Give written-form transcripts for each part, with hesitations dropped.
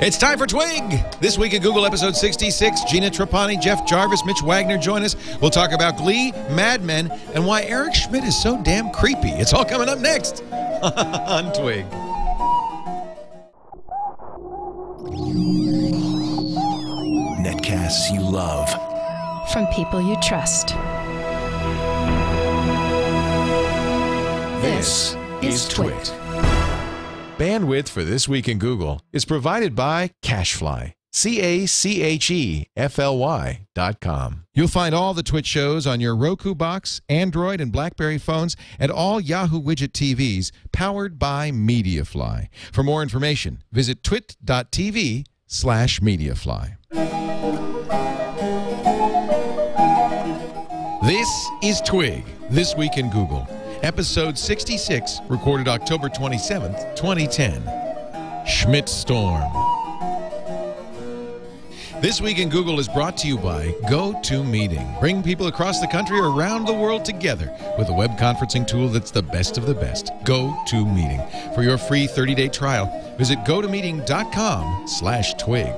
It's time for Twig. This week at Google episode 66, Gina, Trapani, Jeff, Jarvis, Mitch, Wagner join us. We'll talk about Glee, Mad Men, and why Eric Schmidt is so damn creepy. It's all coming up next on Twig. Netcasts you love. From people you trust. This is TWiT. Bandwidth for This Week in Google is provided by Cachefly. Cachefly.com. You'll find all the TWiT shows on your Roku box, Android, and BlackBerry phones, and all Yahoo widget TVs powered by MediaFly. For more information, visit twit.tv/MediaFly. This is Twig, This Week in Google. Episode 66, recorded October 27th, 2010. Schmidt Storm. This Week in Google is brought to you by GoToMeeting. Bring people across the country or around the world together with a web conferencing tool that's the best of the best. GoToMeeting. For your free 30-day trial, visit gotomeeting.com/twig.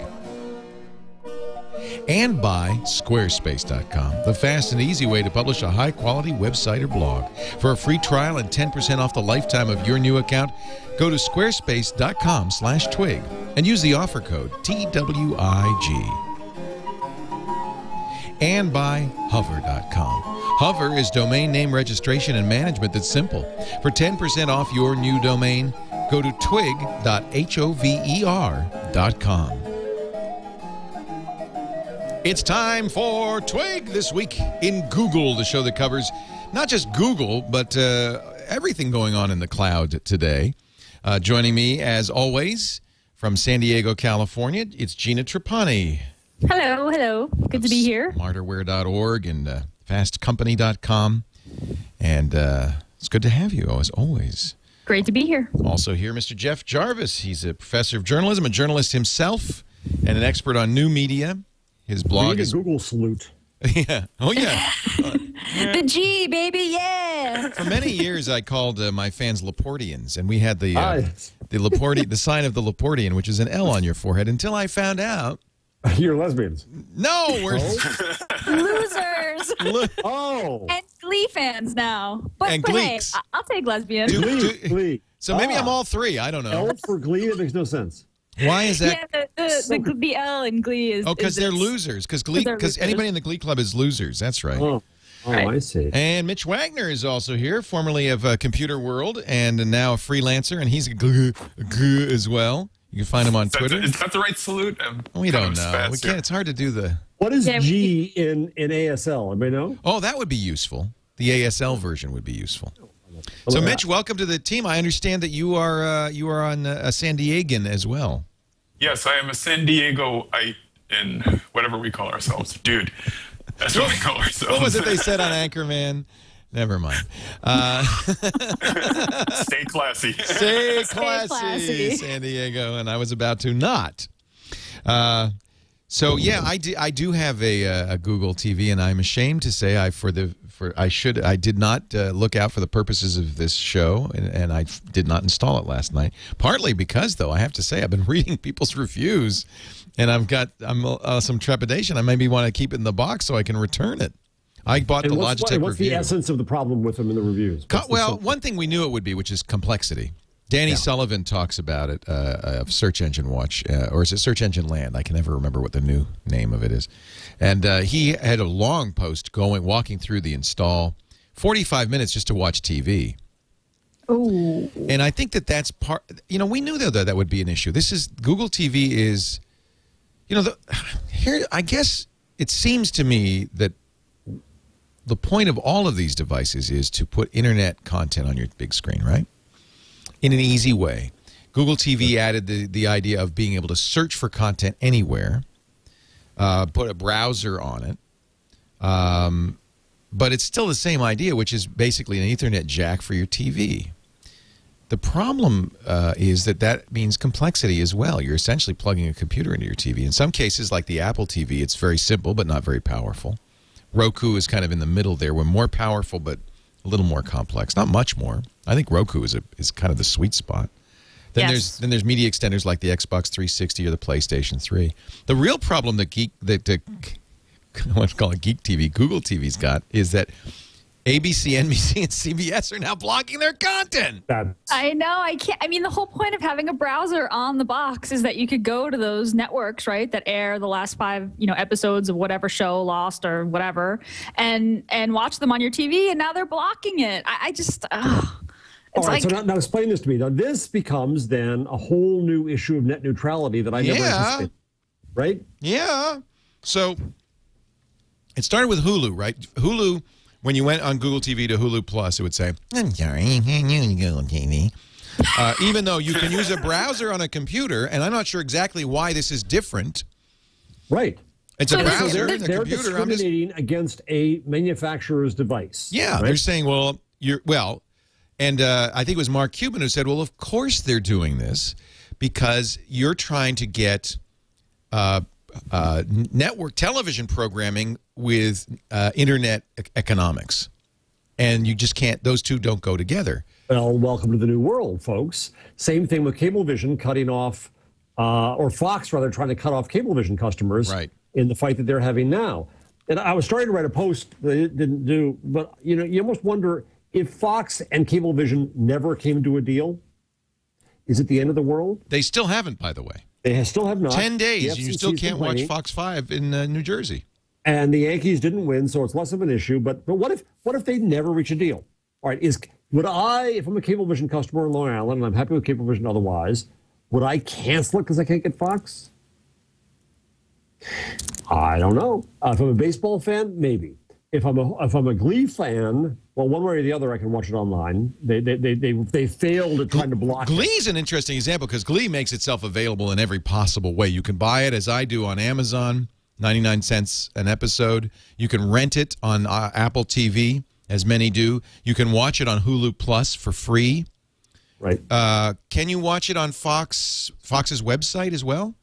And by Squarespace.com, the fast and easy way to publish a high-quality website or blog. For a free trial and 10% off the lifetime of your new account, go to squarespace.com/twig and use the offer code TWIG. And by Hover.com. Hover is domain name registration and management that's simple. For 10% off your new domain, go to twig.hover.com. It's time for Twig This Week in Google, the show that covers not just Google, but everything going on in the cloud today. Joining me, as always, from San Diego, California, it's Gina Trapani. Hello, hello. Good to be here. Smarterware.org and fastcompany.com. And it's good to have you, as always. Great to be here. Also here, Mr. Jeff Jarvis. He's a professor of journalism, a journalist himself, and an expert on new media. His blog is Google salute. Yeah. Oh, yeah. The G, baby, yeah. For many years, I called my fans Laportians, and we had the Laporte, the sign of the Laportian, which is an L on your forehead, until I found out. You're lesbians. No, we're losers. Oh. And Glee fans now. And but hey, Gleeks. I'll take lesbian. Glee. So maybe I'm all three. I don't know. L for Glee, it makes no sense. Why is that? Yeah, the L in Glee is. Oh, because they're losers. Because anybody in the Glee Club is losers. That's right. Oh, right. I see. And Mitch Wagner is also here, formerly of Computer World, and now a freelancer, and he's a Glee as well. You can find him on Twitter. Is that the right salute? We don't know. We can't. It's hard to do the. What is G in ASL? Anybody know? Oh, that would be useful. The ASL version would be useful. So, Mitch, welcome to the team. I understand that you are on San Diegan as well. Yes, I am a San Diegoite in whatever we call ourselves. Dude, that's what we call ourselves. What was it they said on Anchorman? Never mind. Stay classy. Stay classy, San Diego. And I was about to not. So yeah, I do have a Google TV, and I'm ashamed to say I did not look out for the purposes of this show, and I did not install it last night. Partly because, though, I have to say I've been reading people's reviews, and I'm some trepidation. I maybe want to keep it in the box so I can return it. I bought the Logitech review. What's the essence of the problem with them in the reviews? Well, one thing we knew it would be, which is complexity. Danny Sullivan talks about it of Search Engine Watch, or is it Search Engine Land? I can never remember what the new name of it is. And he had a long post walking through the install, 45 minutes just to watch TV. Oh. And I think that's part. We knew though that would be an issue. Google TV is, here. I guess it seems to me that the point of all of these devices is to put internet content on your big screen, right? In an easy way. Google TV added the idea of being able to search for content anywhere, put a browser on it, but it's still the same idea, which is basically an Ethernet jack for your TV. The problem is that means complexity as well. You're essentially plugging a computer into your TV. In some cases, like the Apple TV, it's very simple but not very powerful. Roku is kind of in the middle there. We're more powerful but a little more complex. Not much more. I think Roku is kind of the sweet spot. Yes. there's media extenders like the Xbox 360 or the PlayStation 3. The real problem that I want to call it Geek TV, Google TV's got is that ABC, NBC, and CBS are now blocking their content. I know. I can't. I mean, the whole point of having a browser on the box is that you could go to those networks, right, that air the last 5, episodes of whatever show, Lost or whatever, and watch them on your TV. And now they're blocking it. I just. All right, so now explain this to me. Now, this becomes then a whole new issue of net neutrality that I never anticipated. Right? Yeah. So it started with Hulu, right? Hulu. When you went on Google TV to Hulu Plus, it would say, I'm sorry, Google TV. Even though you can use a browser on a computer, and I'm not sure exactly why this is different. Right. It's a browser So and a they're computer. discriminating against a manufacturer's device. Yeah, right? they're saying, and I think it was Mark Cuban who said, well, of course they're doing this because you're trying to get network television programming with internet economics, and you just can't. Those two don't go together. Well, welcome to the new world, folks. Same thing with Cablevision cutting off, or Fox rather, trying to cut off Cablevision customers in the fight that they're having now. And I was starting to write a post that it didn't do, but you almost wonder if Fox and Cablevision never came to a deal. Is it the end of the world? They still haven't, by the way. They still have not. 10 days, you still can't watch complaining. Fox 5 in New Jersey. And the Yankees didn't win, so it's less of an issue. But what if they never reach a deal? All right, would I, if I'm a Cablevision customer in Long Island, and I'm happy with Cablevision otherwise, would I cancel it because I can't get Fox? I don't know. If I'm a baseball fan, maybe. If I'm a Glee fan, well, one way or the other, I can watch it online. They failed at trying to block it. Glee's an interesting example because Glee makes itself available in every possible way. You can buy it, as I do, on Amazon, 99 cents an episode. You can rent it on Apple TV, as many do. You can watch it on Hulu Plus for free. Right. Can you watch it on Fox's website as well?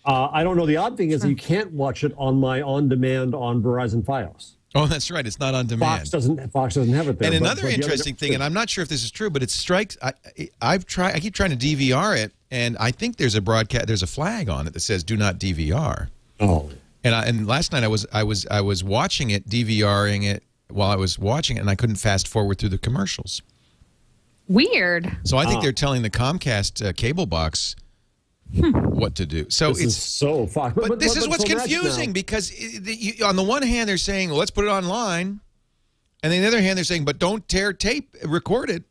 I don't know. The odd thing is you can't watch it on my on-demand on Verizon Fios. Oh, that's right. It's not on demand. Fox doesn't have it there. And another interesting thing, and I'm not sure if this is true, but it strikes. I keep trying to DVR it, and I think there's a flag on it that says "Do not DVR." Oh. And last night I was watching it, DVRing it while I was watching it, and I couldn't fast forward through the commercials. Weird. So I think they're telling the Comcast cable box what to do. So This is so Fox. But this is what's confusing because on the one hand they're saying, well, let's put it online, and on the other hand they're saying, but don't tear tape, record it.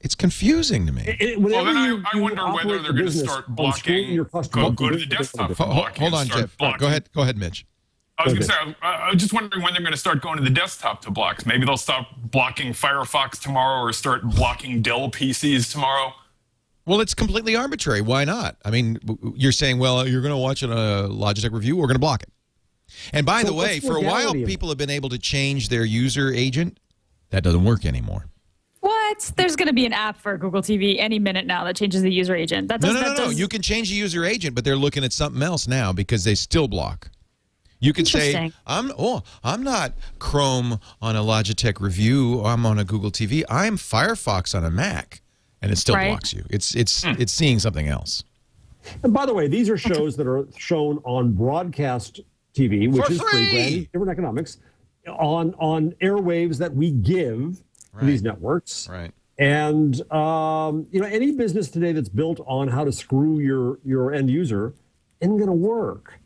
It's confusing to me. Well, then I wonder whether they're going to start blocking. Go to the desktop. Hold on, Jeff. Go ahead, Mitch. I was going to say, I was just wondering when they're going to start going to the desktop to blocks. Maybe they'll stop blocking Firefox tomorrow or start blocking Dell PCs tomorrow. Well, it's completely arbitrary. Why not? I mean, you're saying, well, you're going to watch a Logitech review, we're going to block it. And by the way, for a while, people have been able to change their user agent. That doesn't work anymore. What? There's going to be an app for Google TV any minute now that changes the user agent. No. You can change the user agent, but they're looking at something else now because they still block. You can say, I'm not Chrome on a Logitech review. I'm on a Google TV. I'm Firefox on a Mac. And it still blocks you. It's seeing something else. And by the way, these are shows that are shown on broadcast TV, which is free, different economics, on airwaves that we give to these networks. Right. And any business today that's built on how to screw your end user isn't going to work.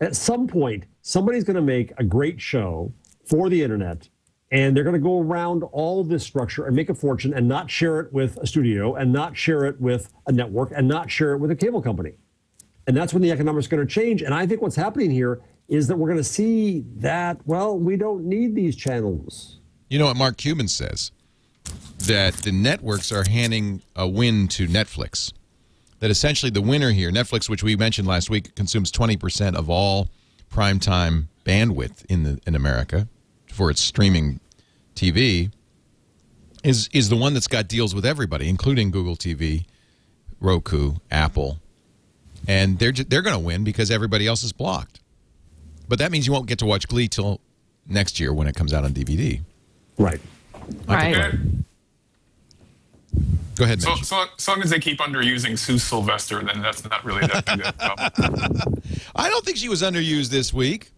At some point, somebody's going to make a great show for the internet. And they're going to go around all of this structure and make a fortune and not share it with a studio and not share it with a network and not share it with a cable company. And that's when the economics are going to change. And I think what's happening here is that we're going to see that, well, we don't need these channels. You know what Mark Cuban says? That the networks are handing a win to Netflix. That essentially the winner here, Netflix, which we mentioned last week, consumes 20% of all primetime bandwidth in America for its streaming TV, is the one that's got deals with everybody, including Google TV, Roku, Apple, and they're going to win because everybody else is blocked. But that means you won't get to watch Glee till next year when it comes out on DVD. Right. Right. Go ahead, Mitch. So long as they keep underusing Sue Sylvester, then that's not really that big of a problem. I don't think she was underused this week.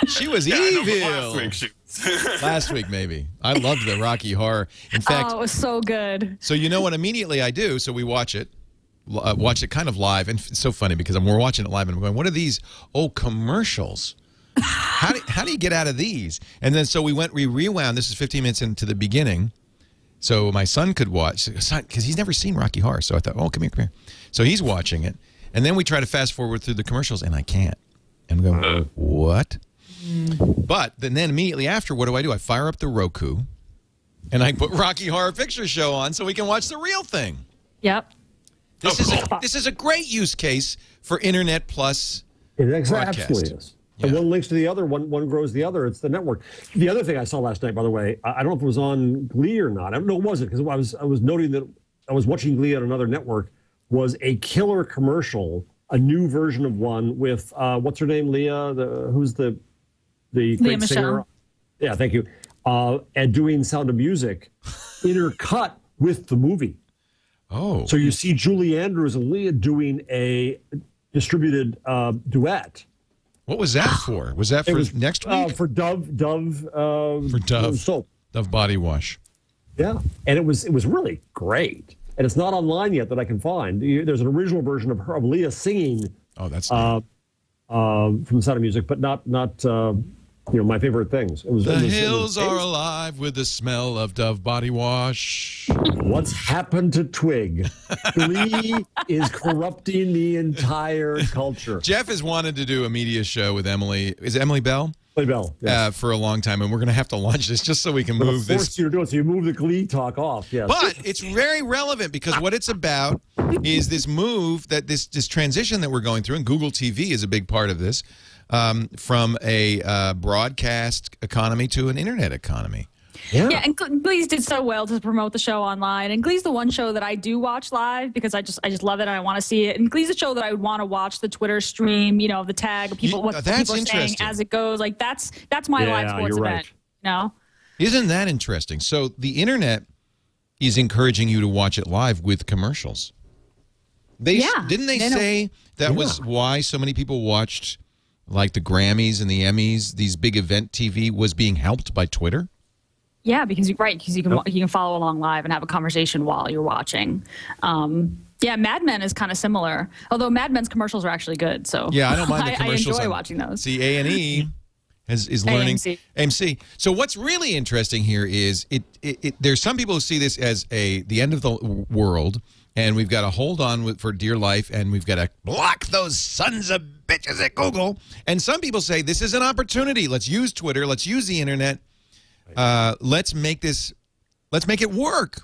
She was evil. Last week she was. Last week, maybe. I loved the Rocky Horror. In fact, it was so good. So you know what immediately I do? So we watch it kind of live. And it's so funny because we're watching it live and I'm going, what are these old commercials? How do you get out of these? And then so we rewound. This is 15 minutes into the beginning. So my son could watch, because he's never seen Rocky Horror. So I thought, oh, come here. So he's watching it. And then we try to fast forward through the commercials, and I can't. And I'm going, what? But then immediately after, what do? I fire up the Roku, and I put Rocky Horror Picture Show on so we can watch the real thing. Yep. This is a great use case for Internet Plus broadcast. Absolutely is. Yeah. And one links to the other, one grows the other. It's the network. The other thing I saw last night, by the way, I don't know if it was on Glee or not. I don't know, it wasn't, because I was noting that I was watching Glee on another network, was a killer commercial, a new version of one with, what's her name, Leah? who's the great singer? Yeah, thank you. And doing Sound of Music, intercut with the movie. Oh. So you see Julie Andrews and Leah doing a distributed duet. What was that for? Was that for next week? For Dove soap. Dove body wash. Yeah, and it was really great. And it's not online yet that I can find. There's an original version of Leah singing. Oh, that's from the Sound of Music, but not my favorite things. The hills are alive with the smell of Dove body wash. What's happened to Twig? Glee is corrupting the entire culture. Jeff has wanted to do a media show with Emily. Is it Emily Bell? Emily Bell, yes. For a long time, and we're going to have to launch this just so we can move this. Force you to do it, so you move the Glee talk off. Yes. But it's very relevant because what it's about is this move, that this transition that we're going through, and Google TV is a big part of this. From a broadcast economy to an internet economy. Yeah, and Glee's did so well to promote the show online. And Glee's the one show that I do watch live because I just love it and I want to see it. And Glee's a show that I would want to watch the Twitter stream, the tag, people what people are saying as it goes. Like that's my live sports event. No, isn't that interesting? So the internet is encouraging you to watch it live with commercials. Didn't they say that was why so many people watched? Like the Grammys and the Emmys, these big event TV was being helped by Twitter? Yeah, because you can follow along live and have a conversation while you're watching. Yeah, Mad Men is kind of similar, although Mad Men's commercials are actually good. So yeah, I don't mind the commercials. I enjoy watching those. See, A&E is learning AMC. So what's really interesting here is there's some people who see this as the end of the world. And we've got to hold on for dear life, and we've got to block those sons of bitches at Google. And some people say this is an opportunity. Let's use Twitter. Let's use the internet. Let's make it work.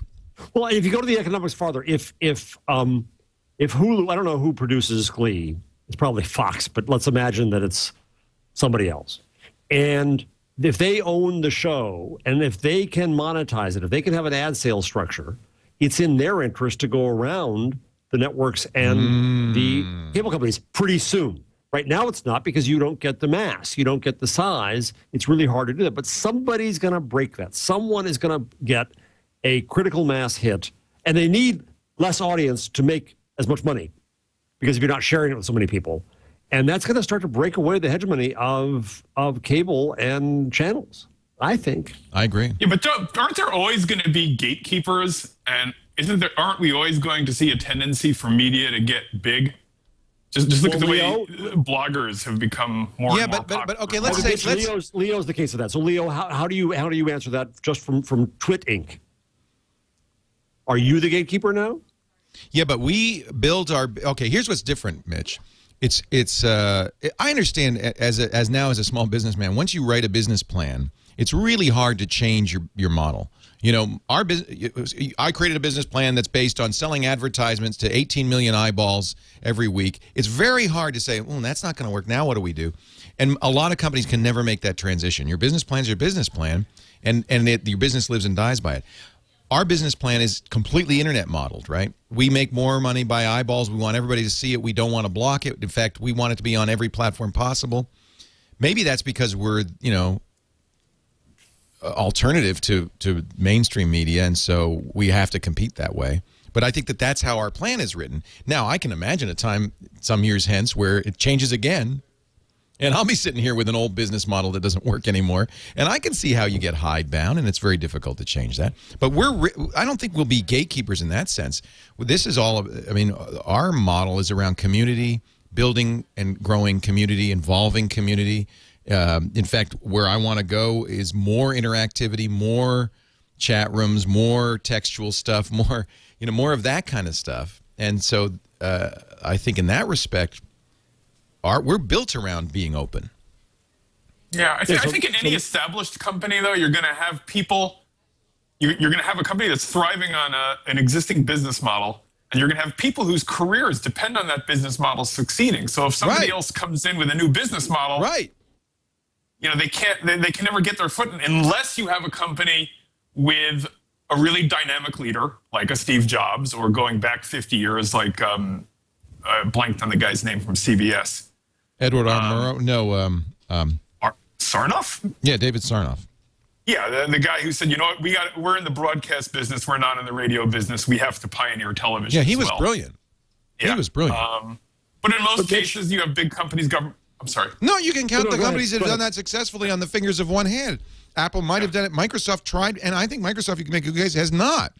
Well, if you go to the economics farther, if Hulu, I don't know who produces Glee. It's probably Fox, but let's imagine that it's somebody else. And if they own the show, and if they can monetize it, if they can have an ad sales structure, it's in their interest to go around the networks and the cable companies pretty soon. Right now it's not, because you don't get the mass. You don't get the size. It's really hard to do that. But somebody's going to break that. Someone is going to get a critical mass hit. And they need less audience to make as much money, because if you're not sharing it with so many people. And that's going to start to break away the hegemony of cable and channels, I think. I agree. Yeah, but aren't there always going to be gatekeepers? And aren't we always going to see a tendency for media to get big? Just look at the way bloggers have become more and more popular. But okay, let's say Leo's the case of that. So Leo, how do you answer that just from TWiT Inc.? Are you the gatekeeper now? Yeah, but we build our. Okay, here's what's different, Mitch. I understand as a small businessman, once you write a business plan, it's really hard to change your model. I created a business plan that's based on selling advertisements to 18 million eyeballs every week. It's very hard to say, well, that's not going to work. Now what do we do? And a lot of companies can never make that transition. Your business plan is your business plan, and your business lives and dies by it. Our business plan is completely internet modeled, right? We make more money by eyeballs. We want everybody to see it. We don't want to block it. In fact, we want it to be on every platform possible. Maybe that's because we're, alternative to mainstream media, and so we have to compete that way. But I think that that's how our plan is written. Now, I can imagine a time some years hence where it changes again, and I'll be sitting here with an old business model that doesn't work anymore, and I can see how you get hidebound, and it's very difficult to change that. But I don't think we'll be gatekeepers in that sense. This is all, I mean, our model is around community, building and growing community, involving community. In fact, where I want to go is more interactivity, more chat rooms, more textual stuff, more of that kind of stuff. And so I think in that respect, we're built around being open. Yeah, I think in any established company, though, you're going to have people. You're going to have a company that's thriving on an existing business model, and you're going to have people whose careers depend on that business model succeeding. So if somebody else comes in with a new business model, they can never get their foot in unless you have a company with a really dynamic leader like a Steve Jobs, or going back 50 years like blanked on the guy's name from CBS. Edward R. Murrow? No. Sarnoff? Yeah, David Sarnoff. Yeah, the guy who said, you know what, we're in the broadcast business, we're not in the radio business, we have to pioneer television. Yeah, he was brilliant. Yeah. He was brilliant. But in most cases, you have big companies, I'm sorry. No, you can count the companies that have done that successfully on the fingers of one hand. Apple might have done it. Microsoft tried, and I think Microsoft, you can make a case, has not.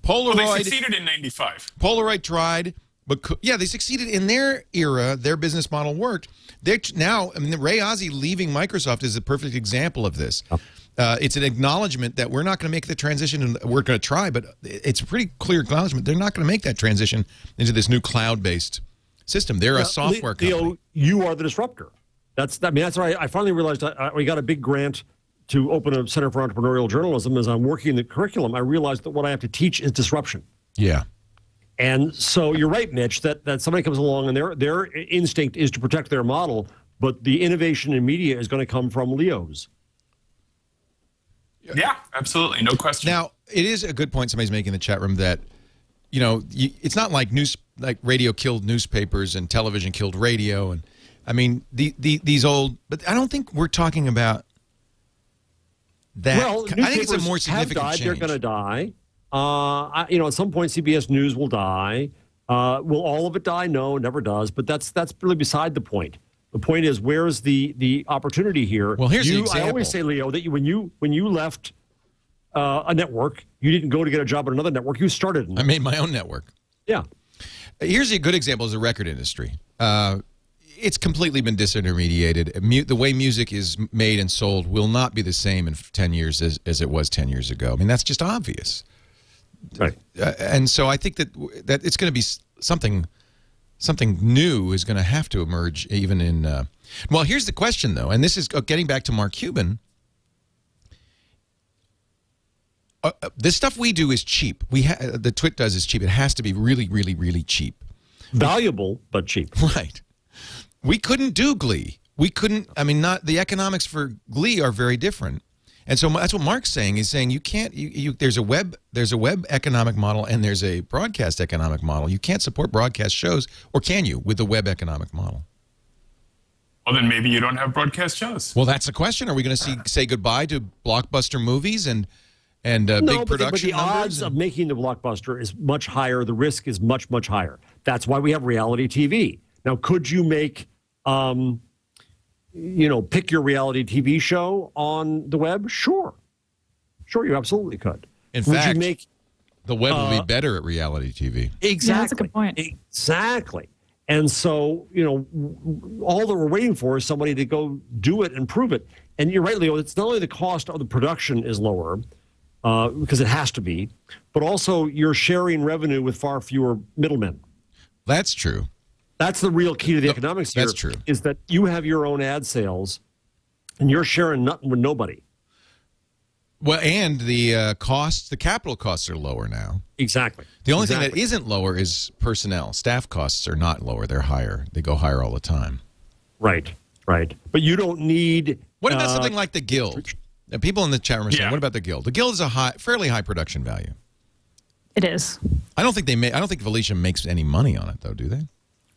Polaroid. Well, they succeeded in '95. Polaroid tried, but they succeeded in their era. Their business model worked. Now, I mean, Ray Ozzie leaving Microsoft is a perfect example of this. It's an acknowledgement that we're not going to make the transition, and we're going to try, but it's a pretty clear acknowledgement they're not going to make that transition into this new cloud-based system. They're a software company. You are the disruptor. That's why I finally realized we got a big grant to open a Center for Entrepreneurial Journalism. As I'm working in the curriculum, I realized that what I have to teach is disruption. Yeah. And so you're right, Mitch, that somebody comes along and their instinct is to protect their model, but the innovation in media is going to come from Leo's. Yeah, absolutely. No question. Now, it is a good point somebody's making in the chat room that, it's not like radio killed newspapers and television killed radio. And I mean, these old, but I don't think we're talking about that. Well, I think it's a more significant have died, change. They're going to die. At some point, CBS News will die. Will all of it die? No, it never does. But that's really beside the point. The point is, where's the opportunity here? Well, here's the example. I always say, Leo, that when you left a network, you didn't go to get a job at another network. You started. I made my own network. Yeah. Here's a good example: is the record industry. It's completely been disintermediated. The way music is made and sold will not be the same in 10 years as it was 10 years ago. I mean, that's just obvious. Right. And so I think that it's going to be something new is going to have to emerge even in well, here's the question, though, and this is getting back to Mark Cuban. The stuff we do is cheap. The TWiT does is cheap. It has to be really, really, really cheap. Valuable, but cheap. Right. We couldn't do Glee. We couldn't. I mean, the economics for Glee are very different. And so that's what Mark's saying. He's saying you can't. There's a web economic model and there's a broadcast economic model. You can't support broadcast shows, or can you, with the web economic model? Well, then maybe you don't have broadcast shows. Well, that's the question. Are we going to say goodbye to blockbuster movies and big production but the odds of making the blockbuster is much higher. The risk is much, much higher. That's why we have reality TV. Now, could you make, pick your reality TV show on the web? Sure, you absolutely could. In fact, the web will be better at reality TV. Exactly. Yeah, that's a good point. Exactly. And so, all that we're waiting for is somebody to go do it and prove it. And you're right, Leo, it's not only the cost of the production is lower, because it has to be, but also you're sharing revenue with far fewer middlemen. That's true. That's the real key to the economics here. That's true. Is that you have your own ad sales, and you're sharing nothing with nobody. Well, and the capital costs are lower now. Exactly. The only thing that isn't lower is personnel. Staff costs are not lower; they're higher. They go higher all the time. Right. But you don't need. What about something like the Guild? People in the chat room are saying, "What about the Guild?" The Guild is a fairly high production value. It is. I don't think Felicia makes any money on it, though, do they?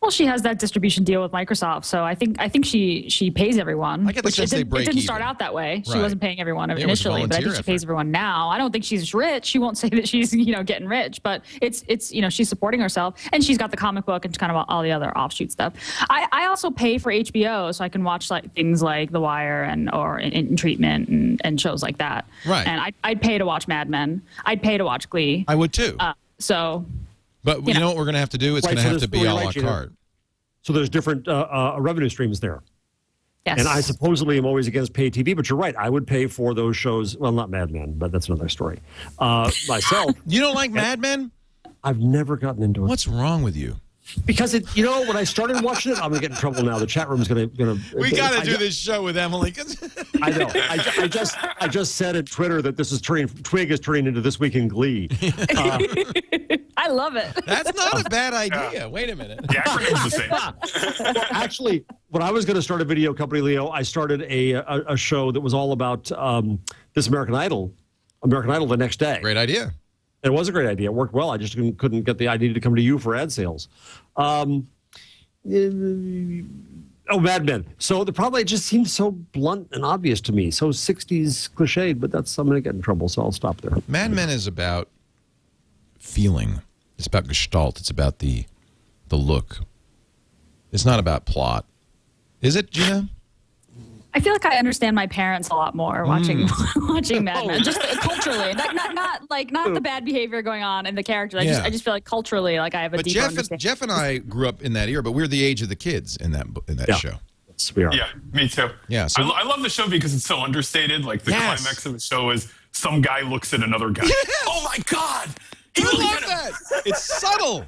Well, Well, she has that distribution deal with Microsoft, so I think she pays everyone. I get the sense they break it didn't start even. out that way. She Right. wasn't paying everyone It was initially, but I think volunteer she pays effort. everyone now. I don't think she's rich. She won't say that she's getting rich, but it's she's supporting herself, and she's got the comic book and kind of all the other offshoot stuff. I also pay for HBO, so I can watch like things like The Wire or In Treatment and shows like that. Right. And I'd pay to watch Mad Men. I'd pay to watch Glee. I would too. So. But you know what we're going to have to do? It's Right, going to so have this- to be you're a right, la Gina. carte. So there's different revenue streams there. Yes. And I supposedly am always against pay TV, but you're right. I would pay for those shows. Well, not Mad Men, but that's another story. Myself, You don't like Mad Men? I've never gotten into it. What's wrong with you? Because when I started watching it, I'm gonna get in trouble now. The chat room's gonna. We got to do this show with Emily. I know. I just said at Twitter that this is Twig is turning into This Week in Glee. I love it. That's not a bad idea. Wait a minute. The acronym's the same. Well, actually, when I was going to start a video company, Leo, I started a show that was all about this American Idol the next day. Great idea. It was a great idea. It worked well. I just couldn't get I needed to come to you for ad sales. Mad Men. So the problem, it just seems so blunt and obvious to me. So 60s cliched, but I'm going to get in trouble, so I'll stop there. Mad Men is about feeling. It's about gestalt. It's about the look. It's not about plot. Is it, Gina? I feel like I understand my parents a lot more watching Mad Men, just culturally, not the bad behavior going on in the characters. I just feel like culturally, like I have a But deeper understanding. Jeff and I grew up in that era, but we're the age of the kids in that Yeah. show. Yes, we are. Yeah, me too. Yeah, so- I love the show because it's so understated. Like the Yes. climax of the show is some guy looks at another guy. Oh my God! He I really love hit him. that. It's subtle.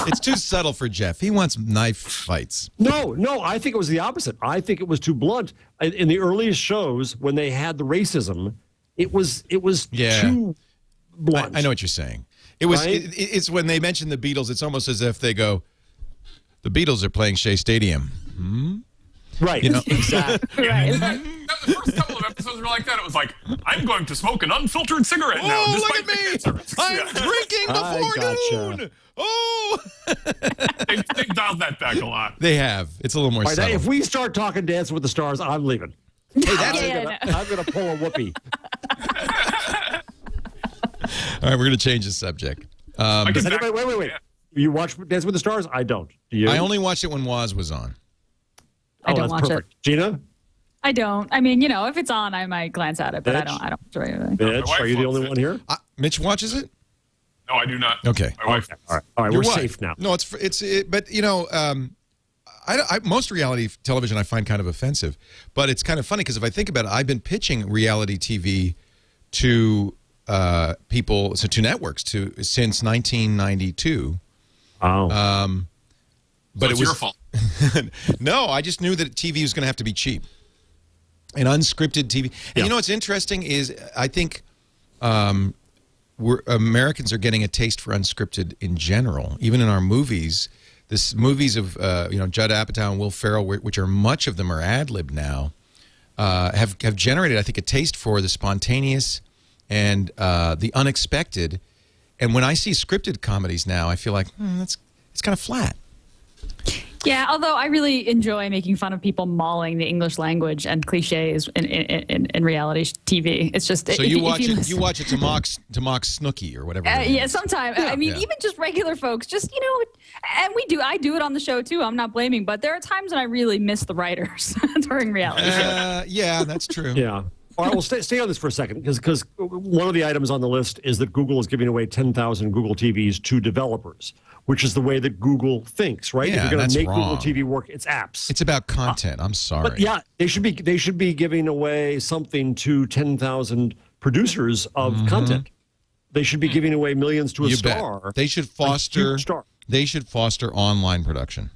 It's too subtle for Jeff. He wants knife fights. No, I think it was the opposite. I think it was too blunt. In the earliest shows, when they had the racism, it was Yeah. too blunt. I know what you're saying. It was. Right? It's when they mention the Beatles. It's almost as if they go, "The Beatles are playing Shea Stadium." Right. You know? Exactly. Right. The first couple of episodes were like that. It was like, I'm going to smoke an unfiltered cigarette now. Oh, look despite at the me! cancer. I'm Yeah. drinking I before gotcha. noon. Oh, They've dialed that back a lot. they have. It's a little more All right, subtle. if we start talking Dancing with the Stars, I'm leaving. I'm gonna pull a whoopee. All right, we're going to change the subject. I guess Does anybody, wait. You watch Dancing with the Stars? I don't. Do you? I only watched it when Woz was on. I don't that's watch perfect. Gina? I don't. I mean, if it's on, I might glance at it, but I Mitch? don't watch it regularly. Mitch, wife are you the loves only it. one here? Mitch watches it. No, I do not. Okay. My wife. All right, Your we're wife. safe now. No, but most reality television I find kind of offensive, but it's kind of funny because if I think about it, I've been pitching reality TV to people, to networks, since 1992. Oh. But It's it was your fault. No, I just knew that TV was going to have to be cheap, and unscripted TV. And you know what's interesting is I think Americans are getting a taste for unscripted in general, even in our movies. Movies of Judd Apatow and Will Ferrell, which are much of them are ad-lib now, have generated, I think, a taste for the spontaneous and the unexpected. And when I see scripted comedies now, I feel like it's kind of flat. Yeah, although I really enjoy making fun of people mauling the English language and cliches in reality TV. It's just So you watch it to mock Snooki or whatever. yeah, sometimes. I mean, even just regular folks, just and I do it on the show too. I'm not blaming, but there are times when I really miss the writers during reality shows. Yeah, that's true. Yeah. All right, well, stay on this for a second, because one of the items on the list is that Google is giving away 10,000 Google TVs to developers, which is the way that Google thinks, right? Yeah, if you're going that's to make wrong. Google TV work, it's apps. It's about content. I'm sorry. But yeah, they should be giving away something to 10,000 producers of content. They should be giving away millions to a star. Bet. They should a foster. huge star. They should foster online production.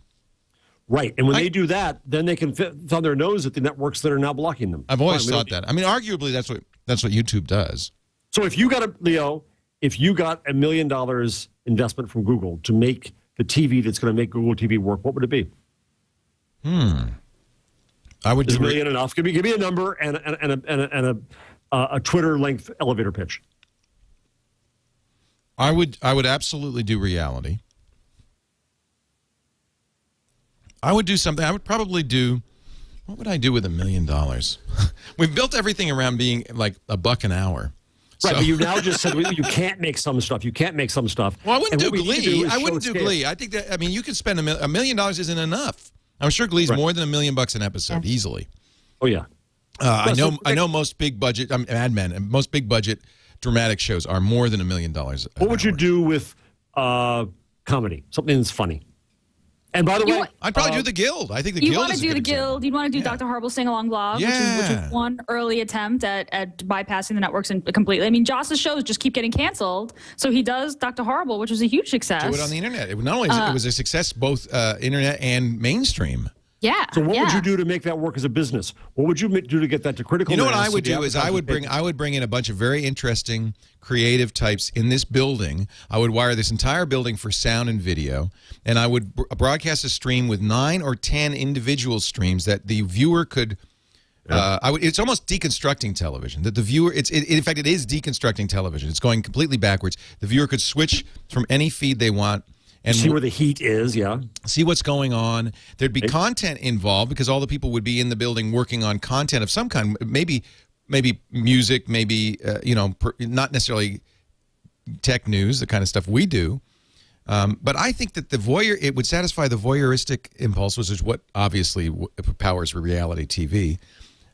Right, and when they do that, then they can thumb their nose at the networks that are now blocking them. I've always Fine, we thought don't- that. I mean, arguably, that's what YouTube does. So if you got $1 million investment from Google to make the TV that's going to make Google TV work, what would it be? I would Is do $1 million enough? Give me a number and a Twitter length elevator pitch. I would absolutely do reality. I would do something. I would probably do. What would I do with $1 million? We've built everything around being like $1 an hour. Right, So, but you now just said you can't make some stuff. You can't make some stuff. well, I wouldn't And do what we need to Glee. is I wouldn't show do scale. Glee. I think that, I mean, you could spend $1 million isn't enough. I'm sure Glee's Right. more than $1 million an episode, easily. Oh, yeah. I know most big budget, Mad Men, and most big budget dramatic shows are more than $1 million. What would you do with comedy? Something that's funny. And by the way, I'd probably do The Guild. I think The You Guild want to is a do good The example. Guild. You'd want to do Dr. Horrible's Sing Along Blog, which Yeah. is one early attempt at bypassing the networks and completely. I mean, Joss's shows just keep getting canceled. So he does Dr. Horrible, which was a huge success. Do it on the internet. It, not only is it was a success, both internet and mainstream. Yeah. so what would yeah. you do to make that work as a business? What would you do to get that to critical You know what mass I would so the do is I would advertisers bring in a bunch of very interesting creative types in this building. I would wire this entire building for sound and video, and I would broadcast a stream with 9 or 10 individual streams that the viewer could. It's almost deconstructing television. That the viewer, in fact, it is deconstructing television. It's going completely backwards. The viewer could switch from any feed they want and see where the heat is, yeah. see what's going on. There'd be content involved because all the people would be in the building working on content of some kind. Maybe music, maybe not necessarily tech news, the kind of stuff we do. But I think that it would satisfy the voyeuristic impulse, which is what obviously powers reality TV.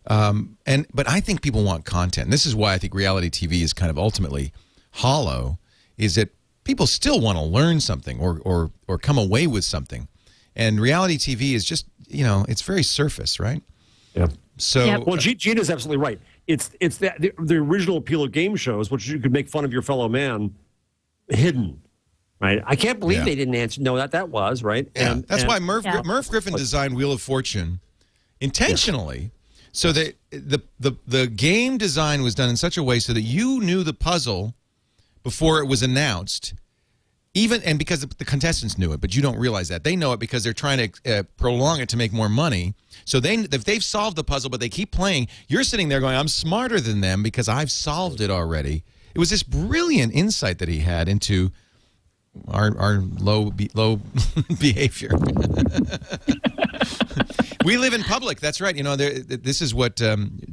But I think people want content. And this is why I think reality TV is kind of ultimately hollow. Is that people still want to learn something or come away with something, and reality TV is just it's very surface, right? Yeah. So Yeah. Well, Gina's absolutely right. It's the original appeal of game shows, which you could make fun of your fellow man, hidden, right? I can't believe Yeah. they didn't answer. No, that was right. yeah, that's why Murph Yeah. Griffin designed Wheel of Fortune intentionally, so that the game design was done in such a way so that you knew the puzzle before it was announced, and because the contestants knew it, but you don't realize that. They know it because they're trying to prolong it to make more money. So if they've solved the puzzle, but they keep playing, you're sitting there going, I'm smarter than them because I've solved it already. It was this brilliant insight that he had into our low behavior. We live in public. That's right. This is what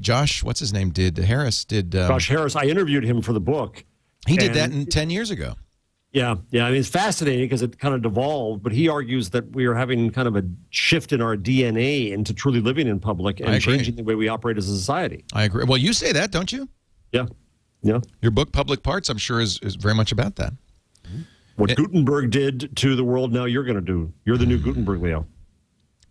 Josh, what's his name, did. Harris did. Josh Harris, I interviewed him for the book. He did that 10 years ago. Yeah. I mean, it's fascinating because it kind of devolved, but he argues that we are having kind of a shift in our DNA into truly living in public and changing the way we operate as a society. I agree. Well, you say that, don't you? Yeah. Yeah. Your book, Public Parts, I'm sure is very much about that. What Gutenberg did to the world, now you're going to do. You're the new Gutenberg, Leo.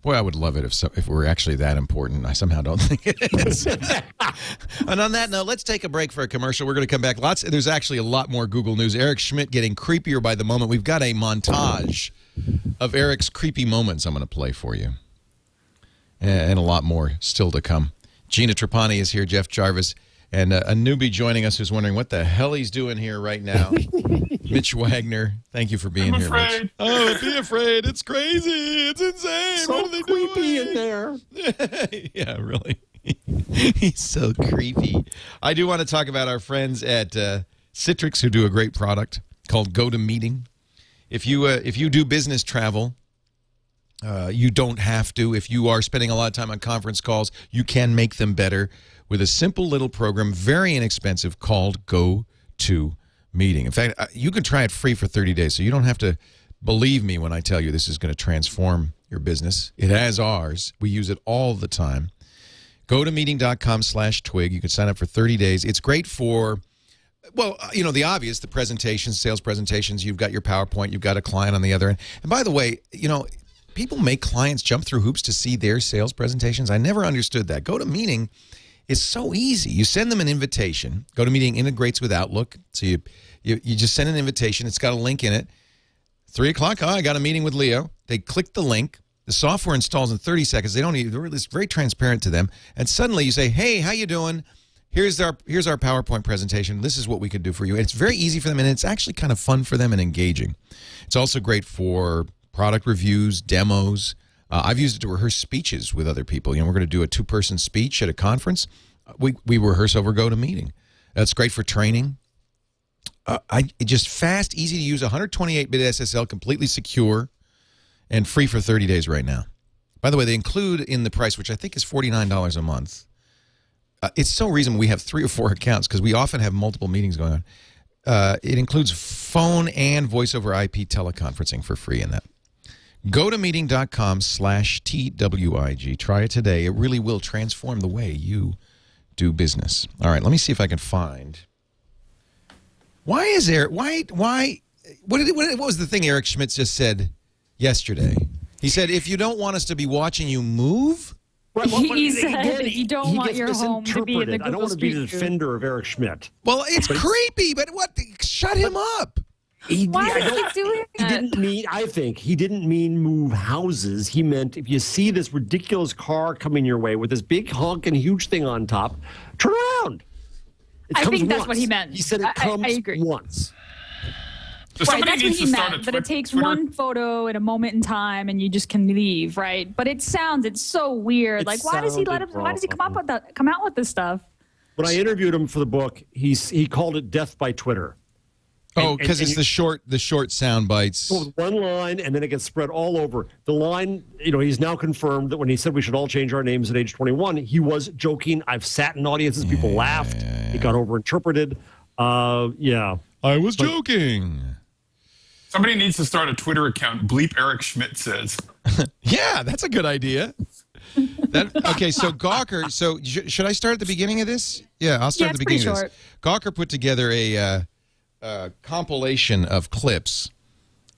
Boy, I would love it if we're actually that important. I somehow don't think it is. And on that note, let's take a break for a commercial. We're going to come back. There's actually a lot more Google news. Eric Schmidt getting creepier by the moment. We've got a montage of Eric's creepy moments I'm going to play for you. And a lot more still to come. Gina Trapani is here, Jeff Jarvis, and a newbie joining us who's wondering what the hell he's doing here right now. Mitch Wagner, thank you for being here, Mitch. Oh, be afraid. It's crazy. It's insane. So what are they creepy doing? in there. Yeah, really. He's so creepy. I do want to talk about our friends at Citrix who do a great product called GoToMeeting. If you do business travel, you don't have to. If you are spending a lot of time on conference calls, you can make them better with a simple little program, very inexpensive, called GoToMeeting. In fact, you can try it free for 30 days, so you don't have to believe me when I tell you this is going to transform your business. It has ours. We use it all the time. GoToMeeting.com/twig. You can sign up for 30 days. It's great for, well, the obvious, the presentations, sales presentations. You've got your PowerPoint. You've got a client on the other end. And by the way, people make clients jump through hoops to see their sales presentations. I never understood that. GoToMeeting is so easy. You send them an invitation. GoToMeeting integrates with Outlook. So you just send an invitation. It's got a link in it. 3 o'clock, I got a meeting with Leo. They click the link. The software installs in 30 seconds. It's very transparent to them. And suddenly you say, hey, how you doing? Here's our PowerPoint presentation. This is what we could do for you. And it's very easy for them, and it's actually kind of fun for them and engaging. It's also great for product reviews, demos. I've used it to rehearse speeches with other people. We're going to do a 2-person speech at a conference. We rehearse over GoToMeeting. That's great for training. Just fast, easy to use, 128-bit SSL, completely secure, and free for 30 days right now. By the way, they include in the price, which I think is $49 a month. It's so reasonable. We have 3 or 4 accounts because we often have multiple meetings going on. It includes phone and voice over IP teleconferencing for free in that. GoToMeeting.com/TWIG. Try it today. It really will transform the way you do business. All right, let me see if I can find. Why is Eric? What was the thing Eric Schmidt just said yesterday? He said, if you don't want us to be watching you move. Right, he said if you don't want your home to be in the Google I don't want to be the Street View. defender of Eric Schmidt. Well, it's creepy, but what? Shut him up. Why is he doing He didn't mean, I think, he didn't mean move houses. He meant if you see this ridiculous car coming your way with this big honking huge thing on top, turn around. I think that's what he meant. He said it comes once. So Right, that's what needs he to start meant, a that it takes Twitter. one photo at a moment in time and you just can leave, right? But it's so weird. It Like, why does he come out with this stuff? When I interviewed him for the book, he called it death by Twitter. Oh, because it's the short sound bites. Well, one line, and then it gets spread all over. The line, he's now confirmed that when he said we should all change our names at age 21, he was joking. I've sat in audiences, people laughed. It got overinterpreted. Yeah. I was joking. Somebody needs to start a Twitter account. Bleep Eric Schmidt says. Yeah, that's a good idea. Okay, so Gawker. So should I start at the beginning of this? Yeah, I'll start at the beginning of this. Gawker put together a compilation of clips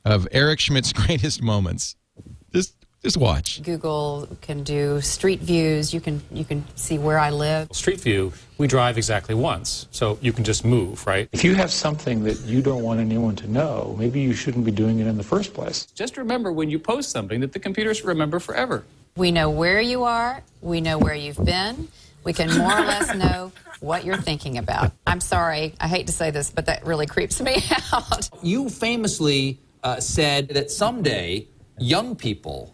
of Eric Schmidt's greatest moments. Just watch. Google can do street views. You can see where I live. Street view, we drive exactly once, so you can just move, right? If you have something that you don't want anyone to know, maybe you shouldn't be doing it in the first place. Just remember when you post something that the computers remember forever. We know where you are. We know where you've been. We can more or less know what you're thinking about. I'm sorry, I hate to say this, but that really creeps me out. You famously said that someday young people,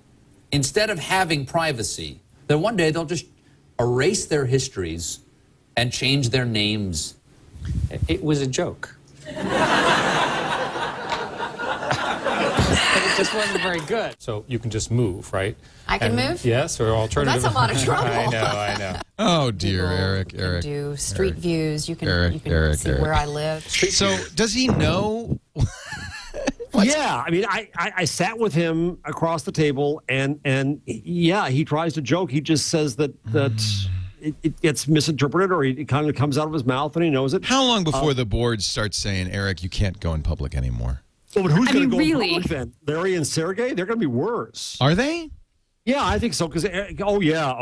instead of having privacy, that one day they'll just erase their histories and change their names. It was a joke. It just wasn't very good. So you can just move, right? I can move? Yes, or alternative. Well, that's a lot of trouble. I know. Oh, dear, Google Eric. can do street views. You can see Eric. where I live. So does he know? Yeah, I mean, I sat with him across the table, and yeah, he tries to joke. He just says that it gets misinterpreted, or it kind of comes out of his mouth, and he knows it. How long before the board starts saying, Eric, you can't go in public anymore? Well, but who's going to go really? public then? Larry and Sergey? They're going to be worse. Are they? Yeah, I think so. Because oh yeah.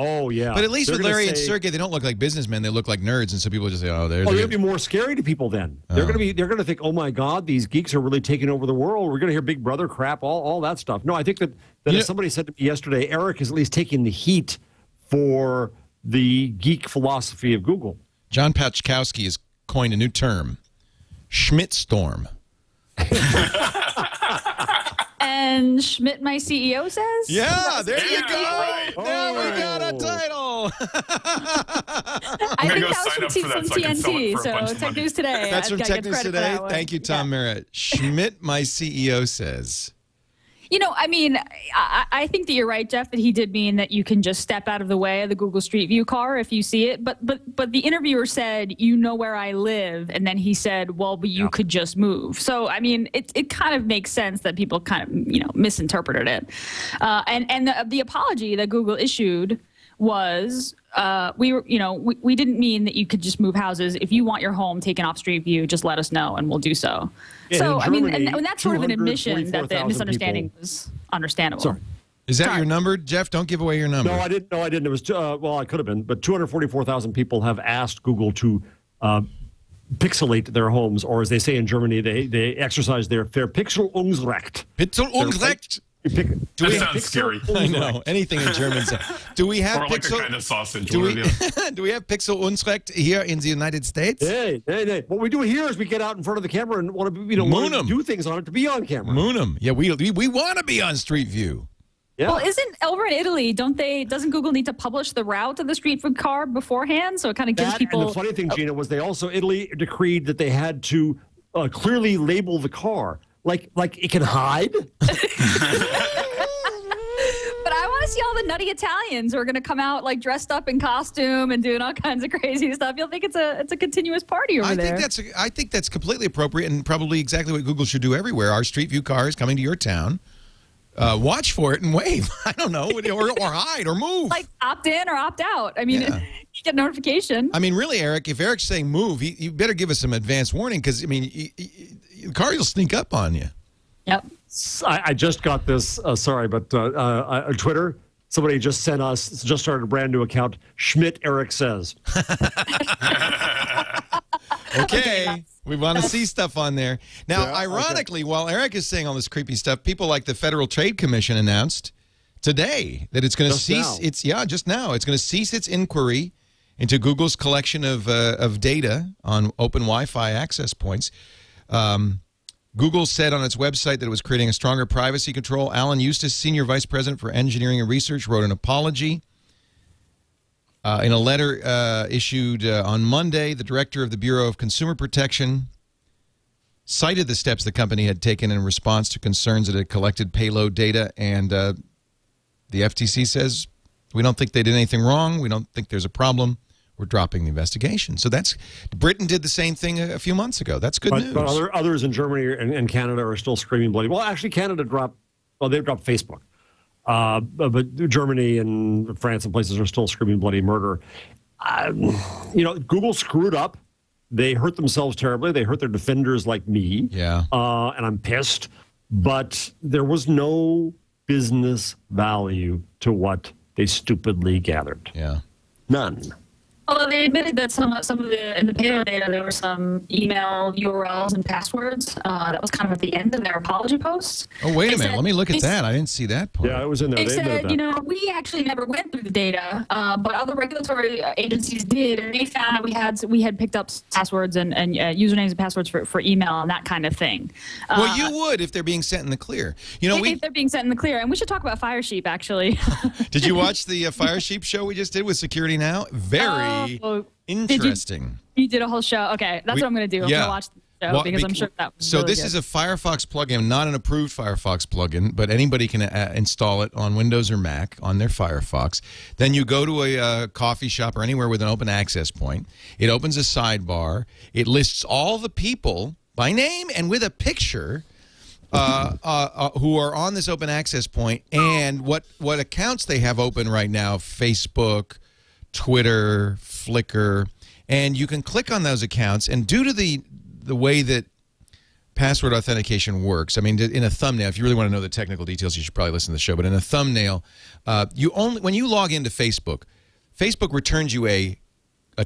But at least with Larry and Sergey, they don't look like businessmen. They look like nerds, and so people just say, "Oh, they're." Oh, they're going to be more scary to people then. They're going to think, "Oh my God, these geeks are really taking over the world. We're going to hear Big Brother crap, all that stuff." No, I think that as somebody said to me yesterday, Eric is at least taking the heat for the geek philosophy of Google. John Pachkowski has coined a new term: Schmidt storm. And Schmidt, my CEO, says? Yeah, there you go. Right. Now we got a title. I think go that was sign up from, for that from so I can sell it TNT, for a so bunch of Tech money. News Today. That's I've from gotta Tech give News credit for Today. that one. Thank you, Tom Merritt. Schmidt, my CEO, says. I mean, I think that you're right, Jeff, that he did mean that you can just step out of the way of the Google Street View car if you see it. But the interviewer said, you know where I live. And then he said, well, but you could just move. So, I mean, it kind of makes sense that people kind of, misinterpreted it. And the apology that Google issued was we didn't mean that you could just move houses. If you want your home taken off Street View, just let us know and we'll do so. Yeah, so, I mean, Germany, and that's sort of an admission that the misunderstanding people. was understandable. Sorry. Is that your number, Jeff? Don't give away your number. No, I didn't. It was, I could have been, but 244,000 people have asked Google to pixelate their homes, or as they say in Germany, they exercise their Verpixelungsrecht. Pixelungsrecht. That sounds scary. I know. Anything in German. Do we have Or like pixel? a kind of sausage. Do we have Pixelungsrecht here in the United States? Hey. What we do here is we get out in front of the camera and want to, Moon 'em. do things on it to be on camera. Moon 'em. Yeah, we want to be on Street View. Yeah. Well, isn't over in Italy? Doesn't Google need to publish the route of the Street View car beforehand? So it kind of gives people. And the funny thing, Gina, was they also Italy decreed that they had to clearly label the car, like it can hide. But I want want to see all the nutty Italians who are going to come out like dressed up in costume and doing all kinds of crazy stuff. You'll think it's a continuous party over there. I think that's completely appropriate and probably exactly what Google should do everywhere. Our Street View car is coming to your town. Watch for it and wave. I don't know, or hide or move. Like opt in or opt out. I mean, you get notification. I mean, really, Eric, if Eric's saying move, you better give us some advance warning because, I mean, the car will sneak up on you. Yep. I just got this, sorry, but Twitter, somebody just sent us, just started a brand new account, Schmidt Eric Says. Okay. We want to see stuff on there. Now, ironically, while Eric is saying all this creepy stuff, people like the Federal Trade Commission announced today that it's going to cease just now. It's going to cease its inquiry into Google's collection of data on open Wi-Fi access points. Google said on its website that it was creating a stronger privacy control. Alan Eustace, Senior Vice President for Engineering and Research, wrote an apology. In a letter issued on Monday, the director of the Bureau of Consumer Protection cited the steps the company had taken in response to concerns that it had collected payload data, and the FTC says, we don't think they did anything wrong. We don't think there's a problem. We're dropping the investigation. So Britain did the same thing a few months ago. That's good news. But others in Germany and Canada are still screaming bloody. Well, actually, Canada dropped Facebook. But Germany and France and places are still screaming bloody murder. Google screwed up. They hurt themselves terribly. They hurt their defenders like me. Yeah. And I'm pissed. But there was no business value to what they stupidly gathered. Yeah. None. Although they admitted that some of in the payload data, there were some email URLs and passwords. That was kind of at the end of their apology post. Oh, wait a minute. Let me look at that. I didn't see that part. Yeah, it was in there. They said, we actually never went through the data, but other regulatory agencies did, and they found that we had picked up passwords and usernames and passwords for email and that kind of thing. Well, you would if they're being sent in the clear. If they're being sent in the clear. And we should talk about Firesheep, actually. Did you watch the Firesheep show we just did with Security Now? Very interesting. You did a whole show. Okay, that's what I'm going to do. I'm going to watch the show because I'm sure that was So this is a Firefox plugin, not an approved Firefox plugin, but anybody can install it on Windows or Mac on their Firefox. Then you go to a coffee shop or anywhere with an open access point. It opens a sidebar. It lists all the people by name and with a picture who are on this open access point and what accounts they have open right now: Facebook, Twitter, Flickr, and you can click on those accounts, and due to the way that password authentication works, I mean, in a thumbnail, if you really want to know the technical details, you should probably listen to the show, but in a thumbnail, when you log into Facebook, Facebook returns you a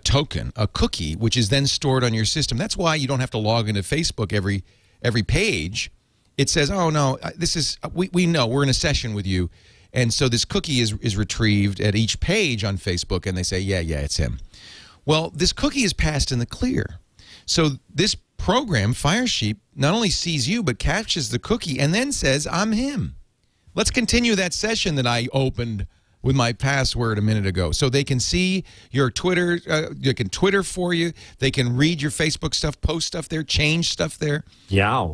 token, a cookie, which is then stored on your system. That's why you don't have to log into Facebook every page. It says, oh, no, we know, we're in a session with you. And so this cookie is retrieved at each page on Facebook, and they say, yeah, it's him. Well, this cookie is passed in the clear. So this program, Firesheep, not only sees you, but catches the cookie and then says, I'm him. Let's continue that session that I opened with my password a minute ago. So they can see your Twitter, they can Twitter for you, they can read your Facebook stuff, post stuff there, change stuff there. Yeah.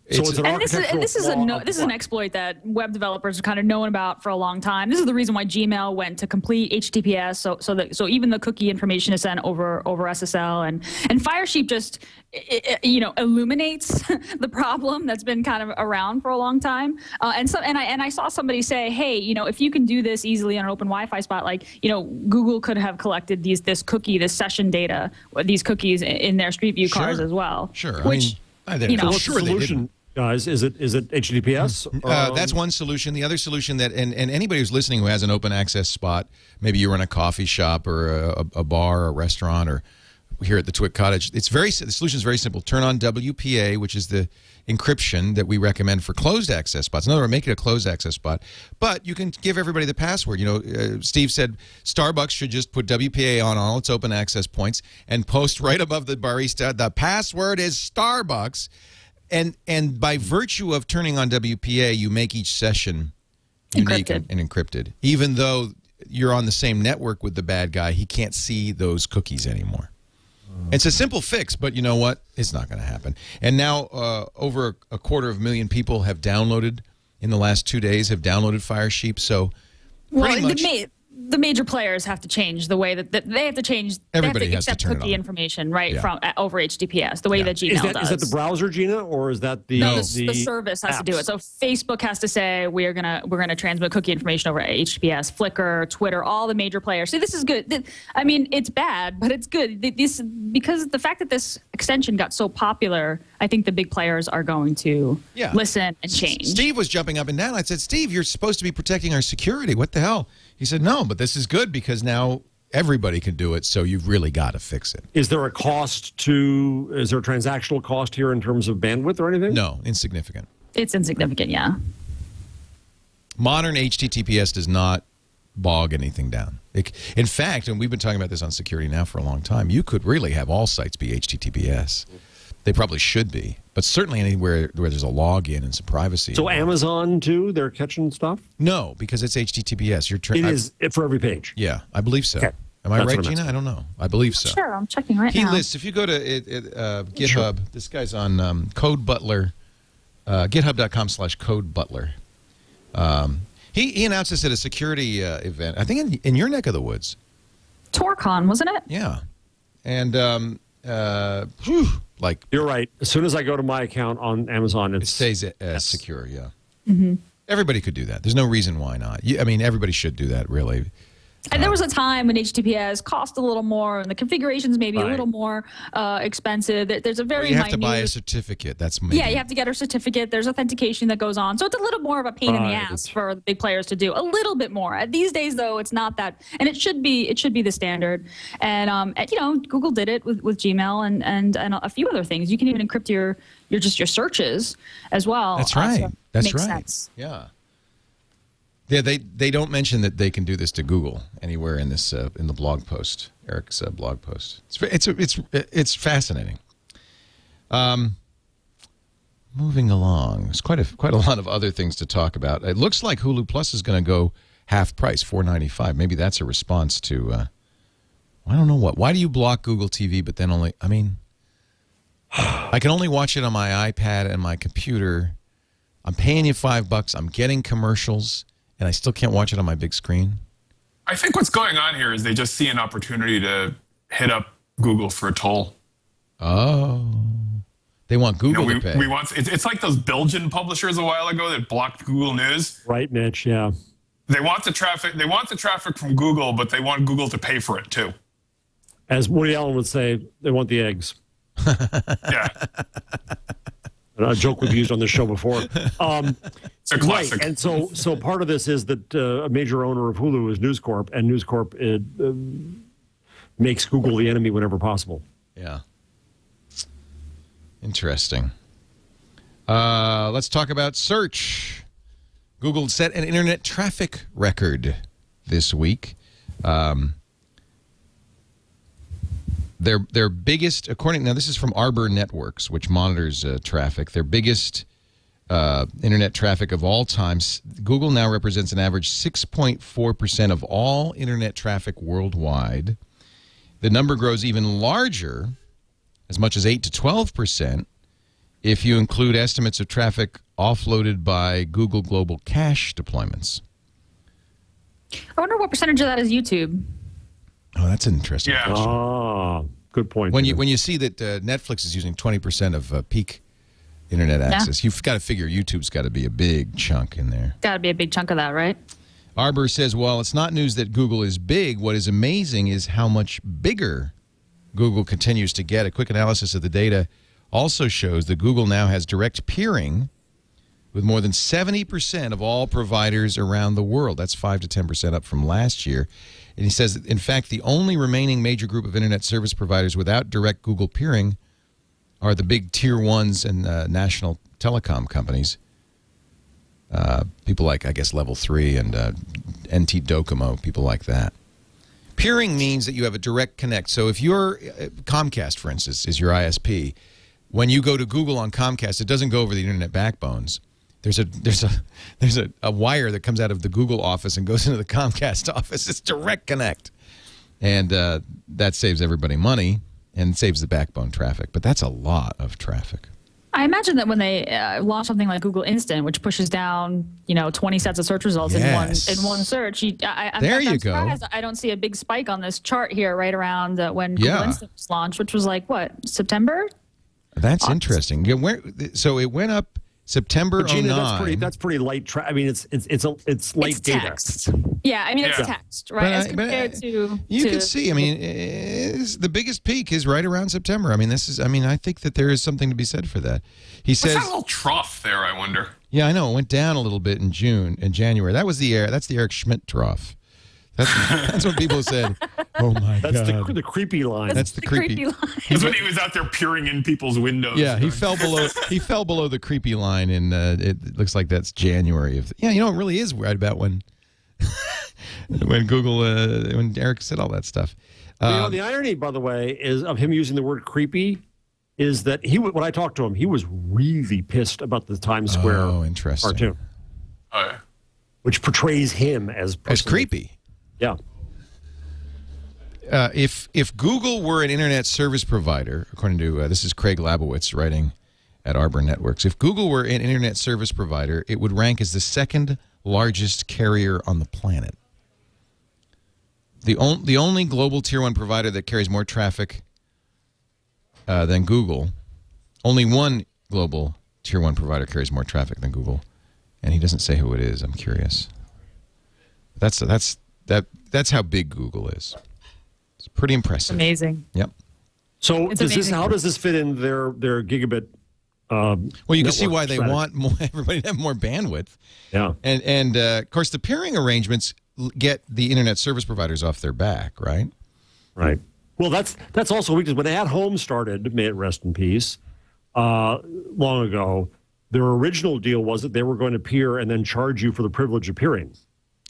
So this is an exploit that web developers are kind of known about for a long time. This is the reason why Gmail went to complete HTTPS, so even the cookie information is sent over SSL, and Firesheep just illuminates the problem that's been kind of around for a long time. And I saw somebody say, hey, if you can do this easily on an open Wi-Fi spot, Google could have collected this session data, these cookies in their Street View cars as well. Sure. What's the solution, guys? Is it HTTPS? That's one solution. The other solution and anybody who's listening who has an open access spot, maybe you run a coffee shop or a bar or a restaurant or here at the TWiT Cottage, the solution is very simple. Turn on WPA, which is the encryption that we recommend for closed access spots. In other words, make it a closed access spot. But you can give everybody the password. Steve said Starbucks should just put WPA on all its open access points and post right above the barista, the password is Starbucks. And by virtue of turning on WPA, you make each session unique and encrypted. Even though you're on the same network with the bad guy, he can't see those cookies anymore. It's a simple fix, but you know what? It's not going to happen. And now over 250,000 people have downloaded, in the last 2 days, have downloaded Firesheep. So Well, much. The major players have to change the way that they have to change. Everybody they have has to to accept turn it cookie on. information, right, Yeah. from over HTTPS, the way that Gmail does. Is that the browser, Gina, or is that the the service has to do it? So Facebook has to say we're gonna transmit cookie information over HTTPS. Flickr, Twitter, all the major players. See, this is good. I mean, it's bad, but it's good. This because the fact that this extension got so popular, I think the big players are going to listen and change. Steve was jumping up and down. I said, Steve, you're supposed to be protecting our security. What the hell? He said, no, but this is good because now everybody can do it, so you've really got to fix it. Is there a transactional cost here in terms of bandwidth or anything? No, insignificant. It's insignificant, yeah. Modern HTTPS does not bog anything down. In fact, and we've been talking about this on security now for a long time, you could really have all sites be HTTPS. They probably should be, but certainly anywhere where there's a login and some privacy. So Amazon, too, they're catching stuff? No, because it's HTTPS. It is for every page? Yeah, I believe so. Okay. Am I right, Gina? I don't know. I believe so. Sure, I'm checking right he now. lists, if you go to GitHub, this guy's on Code Butler, github.com/Code Butler. He announced this at a security event, I think in your neck of the woods. TorCon, wasn't it? Yeah. And, you're right. As soon as I go to my account on Amazon, it stays secure, yeah. Mm-hmm. Everybody could do that. There's no reason why not. I mean, everybody should do that, really. And there was a time when HTTPS cost a little more, and the configurations maybe a little more expensive. There's a very you have to buy a certificate. That's maybe. Yeah, you have to get a certificate. There's authentication that goes on, so it's a little more of a pain in the ass for the big players to do. A little bit more. These days, though, it's not that, and it should be the standard. And Google did it with Gmail and a few other things. You can even encrypt your searches as well. That's right. So That's makes right. Sense. Yeah. Yeah, they don't mention that they can do this to Google anywhere in this in the blog post, Eric's blog post. It's fascinating. Moving along, there's quite a lot of other things to talk about. It looks like Hulu Plus is going to go half price, $4.95. Maybe that's a response to I don't know what. Why do you block Google TV, but then only? I mean, I can only watch it on my iPad and my computer. I'm paying you $5. I'm getting commercials. And I still can't watch it on my big screen? I think what's going on here is they just see an opportunity to hit up Google for a toll. Oh. They want Google to pay. It's like those Belgian publishers a while ago that blocked Google News. Right, Mitch, yeah. They want the traffic from Google, but they want Google to pay for it too. As Woody Allen would say, they want the eggs. Yeah. A joke we've used on this show before. It's a classic. Right. And so part of this is that a major owner of Hulu is News Corp, and News Corp makes Google the enemy whenever possible. Yeah. Interesting. Let's talk about search. Google set an internet traffic record this week. Their biggest, now this is from Arbor Networks, which monitors traffic. Their biggest internet traffic of all time. Google now represents an average 6.4% of all internet traffic worldwide. The number grows even larger, as much as 8 to 12%, if you include estimates of traffic offloaded by Google Global Cache deployments. I wonder what percentage of that is YouTube. Oh, that's an interesting question. Oh, good point. When you see that Netflix is using 20% of peak internet access, you've got to figure YouTube's got to be a big chunk in there. Got to be a big chunk of that, right? Arbor says, while it's not news that Google is big, what is amazing is how much bigger Google continues to get. A quick analysis of the data also shows that Google now has direct peering with more than 70% of all providers around the world. That's 5 to 10% up from last year. And he says, in fact, the only remaining major group of internet service providers without direct Google peering are the big tier ones and national telecom companies. People like, I guess, Level 3 and NT Docomo, people like that. Peering means that you have a direct connect. So if you're Comcast, for instance, is your ISP, when you go to Google on Comcast, it doesn't go over the internet backbones. There's a wire that comes out of the Google office and goes into the Comcast office. It's direct connect. And that saves everybody money and saves the backbone traffic. But that's a lot of traffic. I imagine that when they launch something like Google Instant, which pushes down, 20 sets of search results in one search, I'm surprised I don't see a big spike on this chart here right around when Google Instant was launched, which was like what, September? That's August? interesting. Yeah, so it went up September 09. Gina, that's pretty light. I mean, it's light data. Text. Yeah, I mean it's text, right? As compared to you can see. I mean, the biggest peak is right around September. I mean, I think that there is something to be said for that. He says that little trough there. I wonder. Yeah, I know. It went down a little bit in January. That's the Eric Schmidt trough. That's what people said. Oh my God! That's the creepy line. That's the creepy line. That's when he was out there peering in people's windows. Yeah, he fell below the creepy line, and it looks like that's January of. Yeah, it really is right about when Google when Eric said all that stuff. The irony, by the way, is of him using the word creepy, is that when I talked to him, he was really pissed about the Times Square cartoon. Oh, yeah. Which portrays him as creepy. Yeah. If Google were an internet service provider, according to this is Craig Labowitz writing at Arbor Networks, if Google were an internet service provider, it would rank as the second largest carrier on the planet. The only global tier 1 provider that carries more traffic than Google. Only one global tier 1 provider carries more traffic than Google, and he doesn't say who it is. I'm curious. That's how big Google is. It's pretty impressive. Amazing. Yep. So how does this fit in their gigabit? Well, you can see why they want everybody to have more bandwidth. Yeah. And of course, the peering arrangements get the internet service providers off their back, right? Right. Well, that's also weakness. When At Home started, may it rest in peace, long ago, their original deal was that they were going to peer and then charge you for the privilege of peering.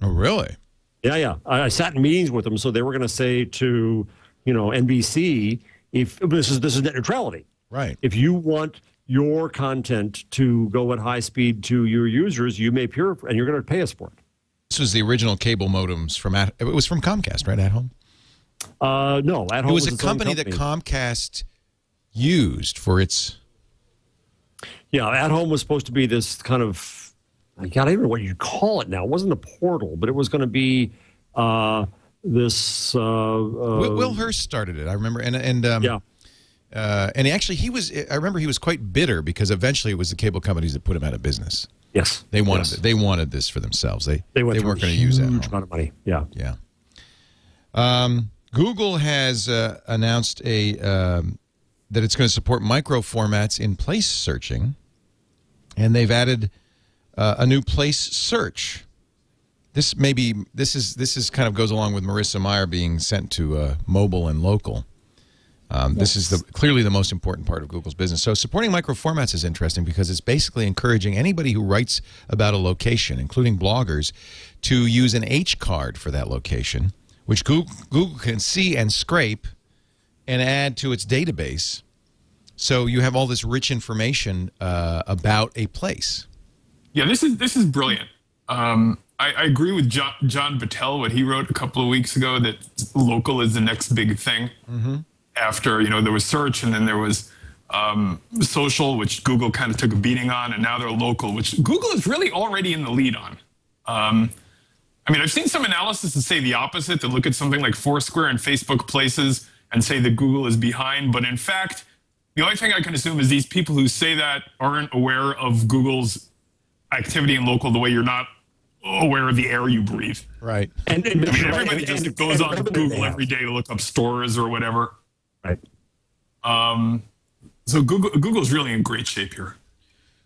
Oh, really? Yeah. I sat in meetings with them, so they were going to say to, NBC, if this is net neutrality, right? If you want your content to go at high speed to your users, you may peer, and you're going to pay us for it. This was the original cable modems it was from Comcast, right? At Home. No, At Home. It was a company that Comcast used for its. Yeah, At Home was supposed to be this kind of. I don't even know what you'd call it now. It wasn't a portal, but it was going to be this. Will Hurst started it. I remember, and actually I remember he was quite bitter because eventually it was the cable companies that put him out of business. Yes, they wanted this for themselves. They weren't going to use that. Huge amount of money. Yeah. Google has announced that it's going to support micro formats in place searching, and they've added a new place search. This is kind of goes along with Marissa Mayer being sent to mobile and local. This is clearly the most important part of Google's business. So supporting micro formats is interesting because it's basically encouraging anybody who writes about a location, including bloggers, to use an H card for that location, which Google can see and scrape and add to its database. So you have all this rich information about a place. Yeah, this is brilliant. I agree with John Battelle, what he wrote a couple of weeks ago, that local is the next big thing. Mm-hmm. After, there was search, and then there was social, which Google kind of took a beating on, and now they're local, which Google is really already in the lead on. I've seen some analysis that say the opposite, to look at something like Foursquare and Facebook Places and say that Google is behind. But in fact, the only thing I can assume is these people who say that aren't aware of Google's activity in local the way you're not aware of the air you breathe. Right. And everybody just goes on Google every day to look up stores or whatever. Right. So Google's really in great shape here.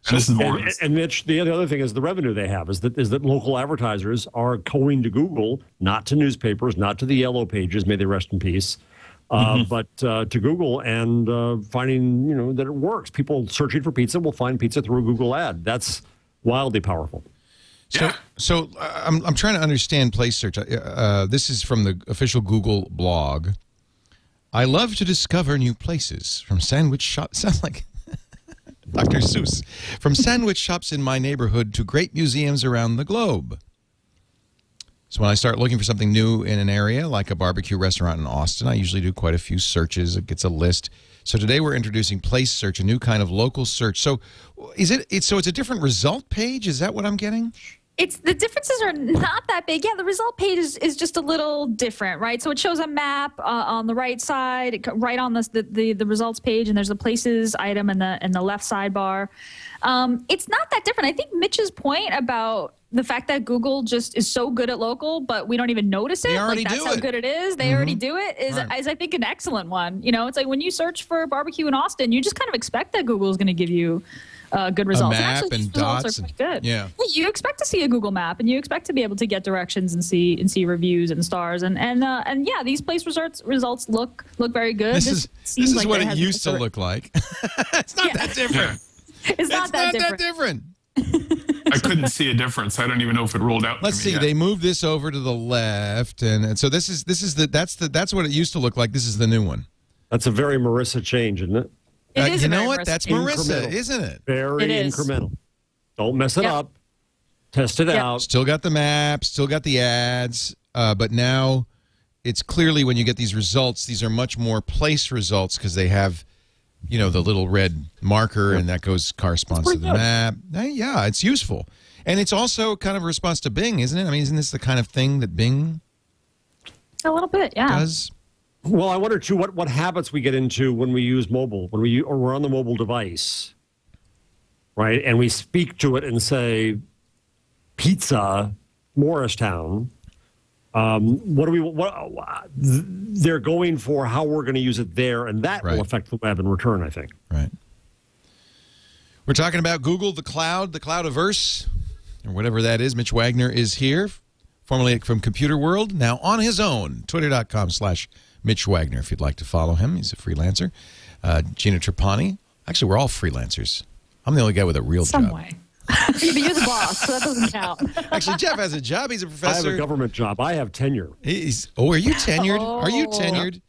And this is more. And Mitch, the other thing is the revenue they have is that local advertisers are going to Google, not to newspapers, not to the yellow pages, may they rest in peace, but to Google and finding that it works. People searching for pizza will find pizza through a Google ad. That's wildly powerful. So I'm trying to understand place search. This is from the official Google blog. I love to discover new places from sandwich shops. Sounds like Dr. Seuss. From sandwich shops in my neighborhood to great museums around the globe. So when I start looking for something new in an area, like a barbecue restaurant in Austin, I usually do quite a few searches. It gets a list. So today we're introducing Place Search, a new kind of local search. So is it's a different result page? Is that what I'm getting? The differences are not that big. Yeah, the result page is just a little different, right? So it shows a map on the right side, right on the results page, and there's a places item in the left sidebar. It's not that different. I think Mitch's point about the fact that Google just is so good at local, but we don't even notice it. Like that's how good it is. They already do it. Is I think an excellent one. You know, it's like when you search for barbecue in Austin, you just kind of expect that Google is going to give you good results. A map actually, and dots results are quite good. Yeah. You expect to see a Google map, and you expect to be able to get directions and see reviews and stars, and yeah, these place results look very good. This is like what it used to look like. It's not that different. It's not that different. I couldn't see a difference. I don't even know if it rolled out. Let's see. They moved this over to the left, and so that's what it used to look like. This is the new one. That's a very Marissa change, isn't it? It is you know what? That's Marissa, incremental. Isn't it? Very incremental. Don't mess it up. Test it out. Still got the map. Still got the ads. But now it's clearly when you get these results, these are much more place results because they have, the little red marker, and that corresponds to the map. Yeah, it's useful. And it's also kind of a response to Bing, isn't it? I mean, isn't this the kind of thing that Bing a little bit, does? Well, I wonder, too, what habits we get into when we use mobile, or we're on the mobile device, right? And we speak to it and say, pizza, Morristown. They're going for how we're going to use it there, and that will affect the web in return, I think. Right. We're talking about Google, the Cloudiverse, or whatever that is. Mitch Wagner is here, formerly from Computer World, now on his own. Twitter.com/Mitch Wagner, if you'd like to follow him. He's a freelancer. Gina Trapani. Actually, we're all freelancers. I'm the only guy with a real job. Some way. You're the boss, so that doesn't count. Actually, Jeff has a job. He's a professor. I have a government job. I have tenure. Are you tenured? Are you tenured?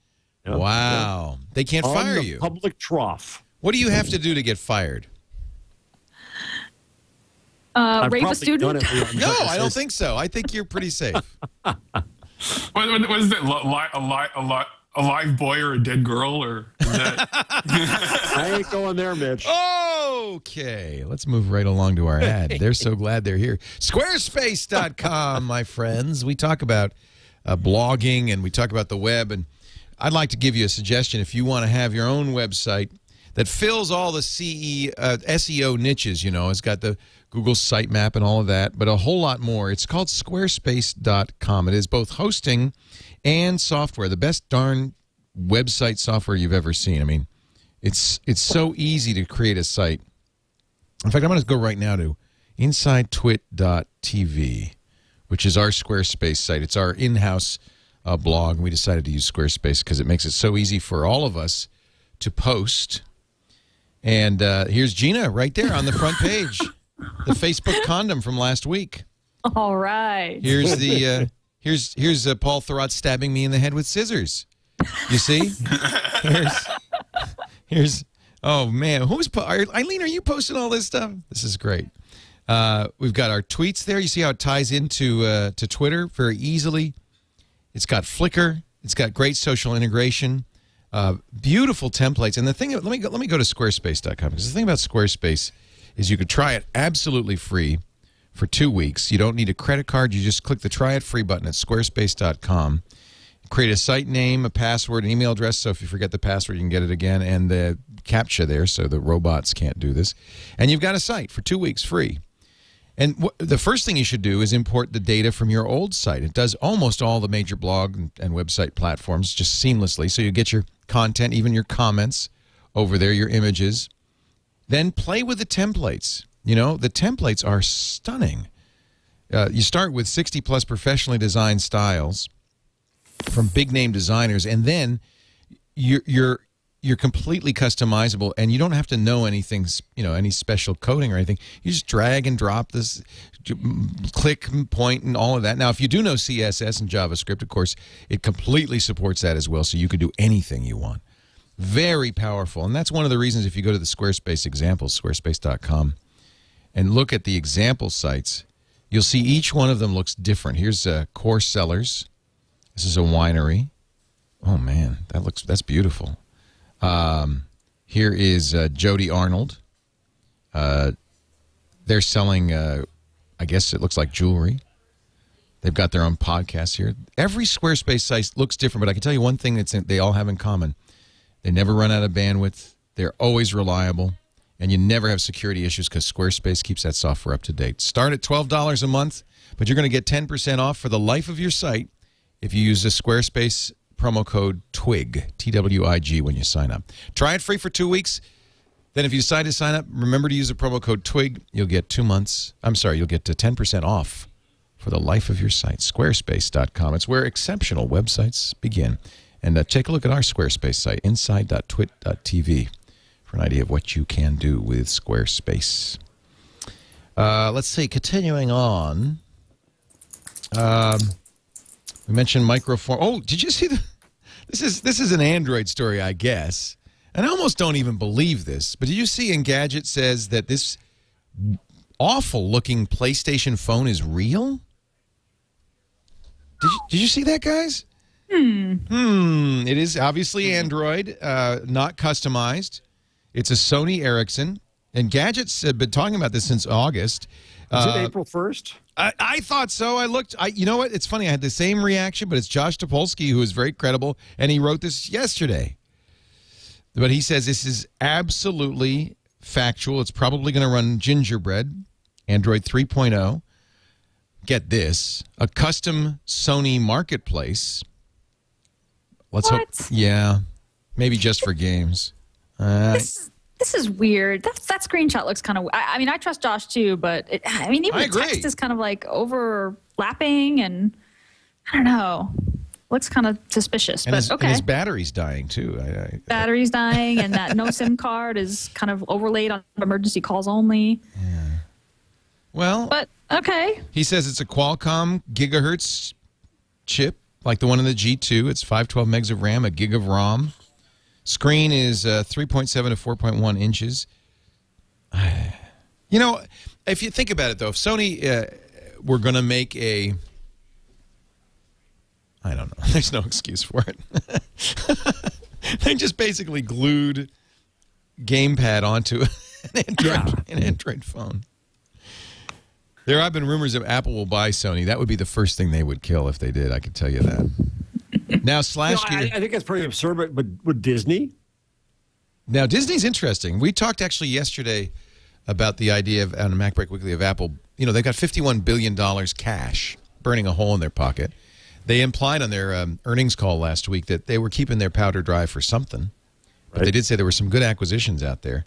Yeah. Wow. Yeah. They can't fire you. Public trough. What do you have to do to get fired? Rape a student? No, I don't think so. I think you're pretty safe. What is it? A live boy or a dead girl, or is that? I ain't going there, Mitch. Okay, let's move right along to our ad. They're so glad they're here. Squarespace.com, my friends. We talk about blogging, and we talk about the web, and I'd like to give you a suggestion. If you want to have your own website that fills all the SEO niches, it's got the Google sitemap and all of that, but a whole lot more. It's called Squarespace.com. It is both hosting and software, the best darn website software you've ever seen. I mean, it's so easy to create a site. In fact, I'm going to go right now to InsideTwit.tv, which is our Squarespace site. It's our in-house blog. We decided to use Squarespace because it makes it so easy for all of us to post. And here's Gina right there on the front page. The Facebook condom from last week. All right. Here's the here's Paul Thurrott stabbing me in the head with scissors. You see? Here's oh man, Eileen? Are you posting all this stuff? This is great. We've got our tweets there. You see how it ties into to Twitter very easily. It's got Flickr. It's got great social integration. Beautiful templates. And the thing, let me go to Squarespace.com, because the thing about Squarespace is you could try it absolutely free for 2 weeks. You don't need a credit card. You just click the try it free button at Squarespace.com. Create a site name, a password, an email address, so if you forget the password, you can get it again, and the CAPTCHA there so the robots can't do this. And you've got a site for 2 weeks free. And the first thing you should do is import the data from your old site. It does almost all the major blog and website platforms just seamlessly, so you get your content, even your comments over there, your images. Then play with the templates. The templates are stunning. You start with 60-plus professionally designed styles from big-name designers, and then you're completely customizable, and you don't have to know anything, any special coding or anything. You just drag and drop this, click, point, and all of that. Now, if you do know CSS and JavaScript, of course, it completely supports that as well, so you could do anything you want. Very powerful, and that's one of the reasons if you go to the Squarespace examples, squarespace.com, and look at the example sites, You'll see each one of them looks different. Here's Core Cellars. This is a winery. Oh man, that's beautiful. Here is Jody Arnold. They're selling, I guess it looks like jewelry. They've got their own podcast here. Every Squarespace site looks different, but I can tell you one thing they all have in common. They never run out of bandwidth. They're always reliable. And you never have security issues because Squarespace keeps that software up to date. Start at $12 a month, but you're going to get 10% off for the life of your site if you use the Squarespace promo code TWIG, T-W-I-G, when you sign up. Try it free for 2 weeks. Then if you decide to sign up, remember to use the promo code TWIG. You'll get 2 months. I'm sorry, you'll get 10% off for the life of your site. Squarespace.com. It's where exceptional websites begin. And take a look at our Squarespace site, inside.twit.tv, for an idea of what you can do with Squarespace. Let's see, continuing on. We mentioned microform. Oh, did you see this is an Android story, I guess. And I almost don't even believe this, but did you see Engadget says that this awful-looking PlayStation phone is real? Did you see that, guys? It is obviously Android, not customized. It's a Sony Ericsson. And Gadget's been talking about this since August. Is it April 1st? I thought so. I looked. You know what? It's funny. I had the same reaction, but it's Josh Topolsky, who is very credible, and he wrote this yesterday. But he says this is absolutely factual. It's probably going to run Gingerbread, Android 3.0. Get this, a custom Sony marketplace. Let's hope. Yeah, maybe just for games. This is weird. That screenshot looks kind of. I mean, I trust Josh too, but even the text is kind of like overlapping, and I don't know. Looks kind of suspicious, and but okay. And his battery's dying too. Battery's dying, and that no SIM card is kind of overlaid on emergency calls only. Yeah. Well, but okay. He says it's a Qualcomm gigahertz chip, like the one in the G2. It's 512 megs of RAM, a gig of ROM. Screen is 3.7 to 4.1 inches. You know, if you think about it, though, if Sony were going to make a... I don't know. There's no excuse for it. They just basically glued gamepad onto an Android phone. There have been rumors that Apple will buy Sony. That would be the first thing they would kill if they did. I can tell you that. Now, I think that's pretty absurd, but with Disney? Now, Disney's interesting. We talked actually yesterday about the idea of, on MacBreak Weekly, of Apple. You know, they got $51 billion cash burning a hole in their pocket. They implied on their earnings call last week that they were keeping their powder dry for something. But they did say there were some good acquisitions out there.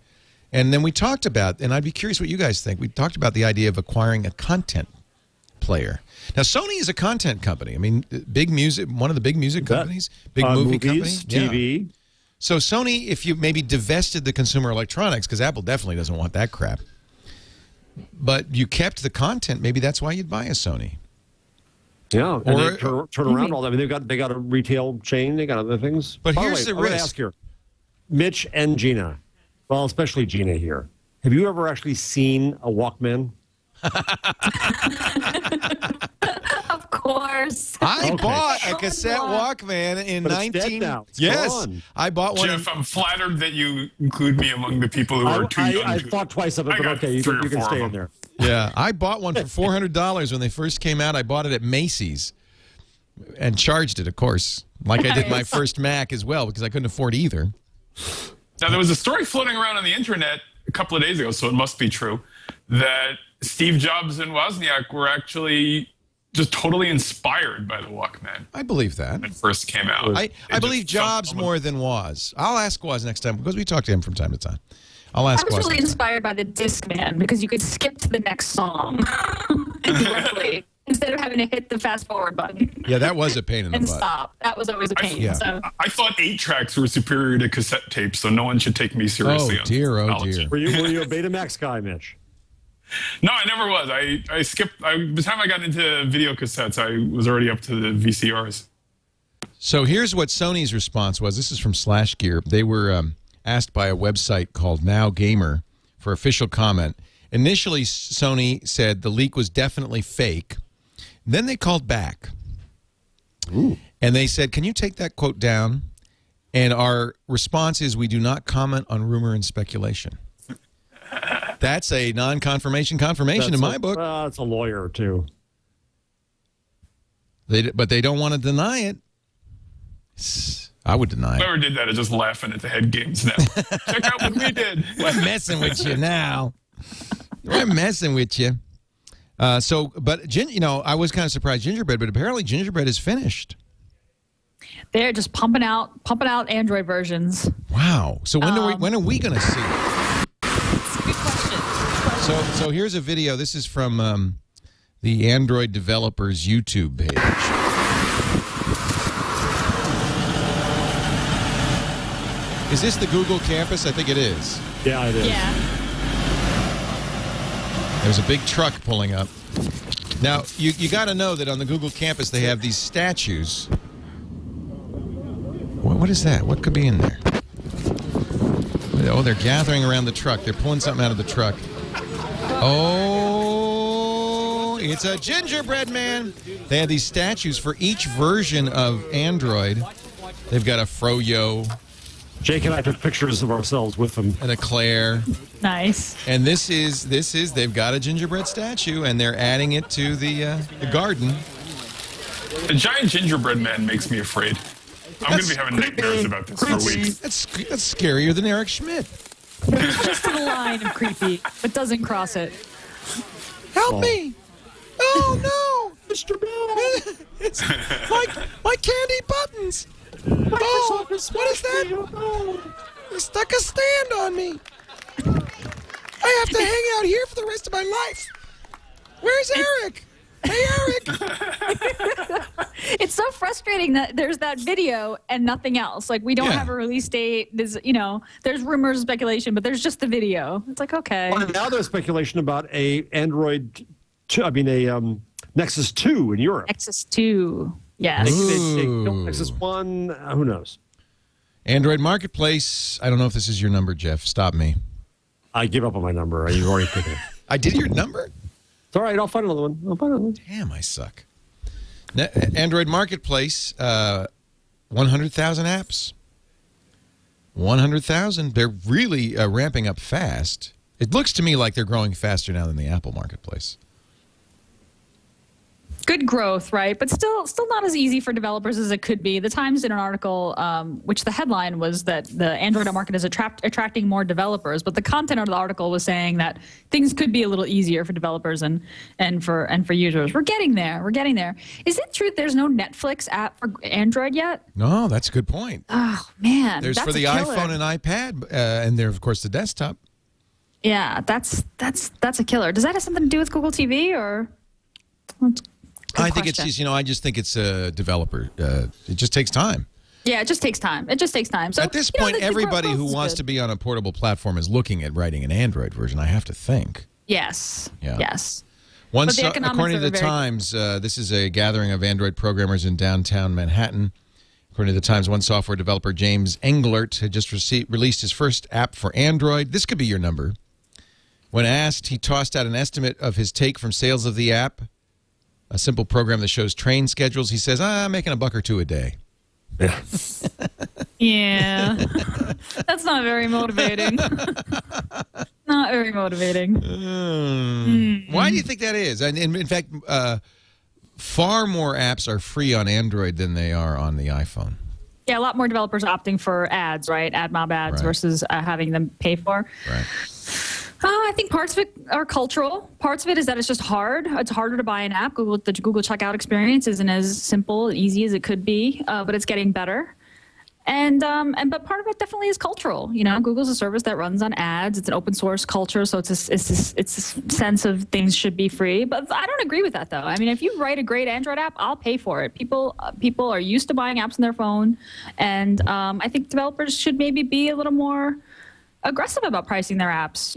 And then we talked about, and I'd be curious what you guys think, we talked about the idea of acquiring a content player. Now, Sony is a content company. I mean, big music, one of the big music companies, big movie movies, company. TV. Yeah. So Sony, if you maybe divested the consumer electronics, because Apple definitely doesn't want that crap, but you kept the content, maybe that's why you'd buy a Sony. Yeah, and they turn around all that. I mean, they got a retail chain, they got other things. But here's the risk. I'm going to ask here, Mitch and Gina, well, especially Gina here. Have you ever actually seen a Walkman? Of course. I bought a cassette Walkman in 19. Yes, gone. I bought one. Jeff, I'm flattered that you include me among the people who are too young. I thought twice of it, but okay, you can stay in there. Yeah, I bought one for $400 when they first came out. I bought it at Macy's and charged it, of course, like I did my first Mac as well, because I couldn't afford either. Now, there was a story floating around on the internet a couple of days ago, so it must be true, that Steve Jobs and Wozniak were actually just totally inspired by the Walkman. I believe that. When it first came out. I believe Jobs more than Woz. I'll ask Woz next time, because we talk to him from time to time. I'll ask Woz. I was really inspired by the Discman, because you could skip to the next song instead of having to hit the fast forward button. Yeah, that was a pain in the butt. And stop. That was always a pain. I thought 8-tracks were superior to cassette tapes, so no one should take me seriously. Oh, dear, oh, dear. Were you a Betamax guy, Mitch? No, I never was. I skipped. By the time I got into video cassettes, I was already up to the VCRs. So here's what Sony's response was. This is from /Gear. They were asked by a website called Now Gamer for official comment. Initially, Sony said the leak was definitely fake. Then they called back. Ooh. And they said, can you take that quote down? And our response is, we do not comment on rumor and speculation. That's a non-confirmation confirmation in my book. That's a lawyer, too. But they don't want to deny it. I would deny it. Whoever did that is just laughing at the head games now. Check out what we did. We're messing with you now. We're messing with you. I was kind of surprised Gingerbread, but apparently Gingerbread is finished. They're just pumping out Android versions. Wow. So when are we going to see it? That's a good question. So here's a video. This is from the Android developers YouTube page. Is this the Google campus? I think it is. Yeah, it is. Yeah. There's a big truck pulling up. Now, you got to know that on the Google campus they have these statues. What is that? What could be in there? Oh, they're gathering around the truck. They're pulling something out of the truck. Oh, it's a gingerbread man. They have these statues for each version of Android. They've got a Froyo. Jake and I took pictures of ourselves with them. And a Claire. Nice. And this is they've got a gingerbread statue and they're adding it to the garden. The giant gingerbread man makes me afraid. I'm going to be having nightmares about this for weeks. That's scarier than Eric Schmidt. Just to the line of creepy, but doesn't cross it. Help me! Oh no, Mr. Bell! It's my candy buttons. Oh, what is that? They stuck a stand on me. I have to hang out here for the rest of my life. Where's Eric? Hey, Eric! It's so frustrating that there's that video and nothing else. Like, we don't have a release date. There's, there's rumors, speculation, but there's just the video. It's like, okay. Well, now there's speculation about a Nexus 2 in Europe. Nexus 2, yes. Nexus 1, who knows? Android Marketplace. I don't know if this is your number, Jeff. Stop me. I give up on my number. You've already taken it. I did your number? It's all right. I'll find another one. Damn, I suck. Android Marketplace, 100,000 apps. 100,000. They're really ramping up fast. It looks to me like they're growing faster now than the Apple Marketplace. Good growth, right? But still not as easy for developers as it could be. The Times did an article, which the headline was that the Android market is attracting more developers, but the content of the article was saying that things could be a little easier for developers and for users. We're getting there. We're getting there. Is it true there's no Netflix app for Android yet? No, that's a good point. Oh man, there's for the iPhone and iPad, and there of course the desktop. Yeah, that's a killer. Does that have something to do with Google TV or? I think it's just, I just think it's a developer. It just takes time. Yeah, it just takes time. It just takes time. So at this point, everybody who wants to be on a portable platform is looking at writing an Android version, I have to think. Yes. Yeah. Yes. According to the Times, this is a gathering of Android programmers in downtown Manhattan. According to the Times, one software developer, James Englert, had just released his first app for Android. This could be your number. When asked, he tossed out an estimate of his take from sales of the app. A simple program that shows train schedules. He says, I'm making $1 or $2 a day. Yeah. Yeah. That's not very motivating. Not very motivating. Why do you think that is? And in fact, far more apps are free on Android than they are on the iPhone. Yeah, a lot more developers opting for ads, right? AdMob ads versus having them pay for. Right. I think parts of it are cultural. Parts of it is that it's just hard. It's harder to buy an app. The Google checkout experience isn't as simple, easy as it could be, but it's getting better. But part of it definitely is cultural. Google's a service that runs on ads. It's an open source culture, so it's a sense of things should be free. But I don't agree with that, though. I mean, if you write a great Android app, I'll pay for it. People are used to buying apps on their phone, and I think developers should maybe be a little more aggressive about pricing their apps,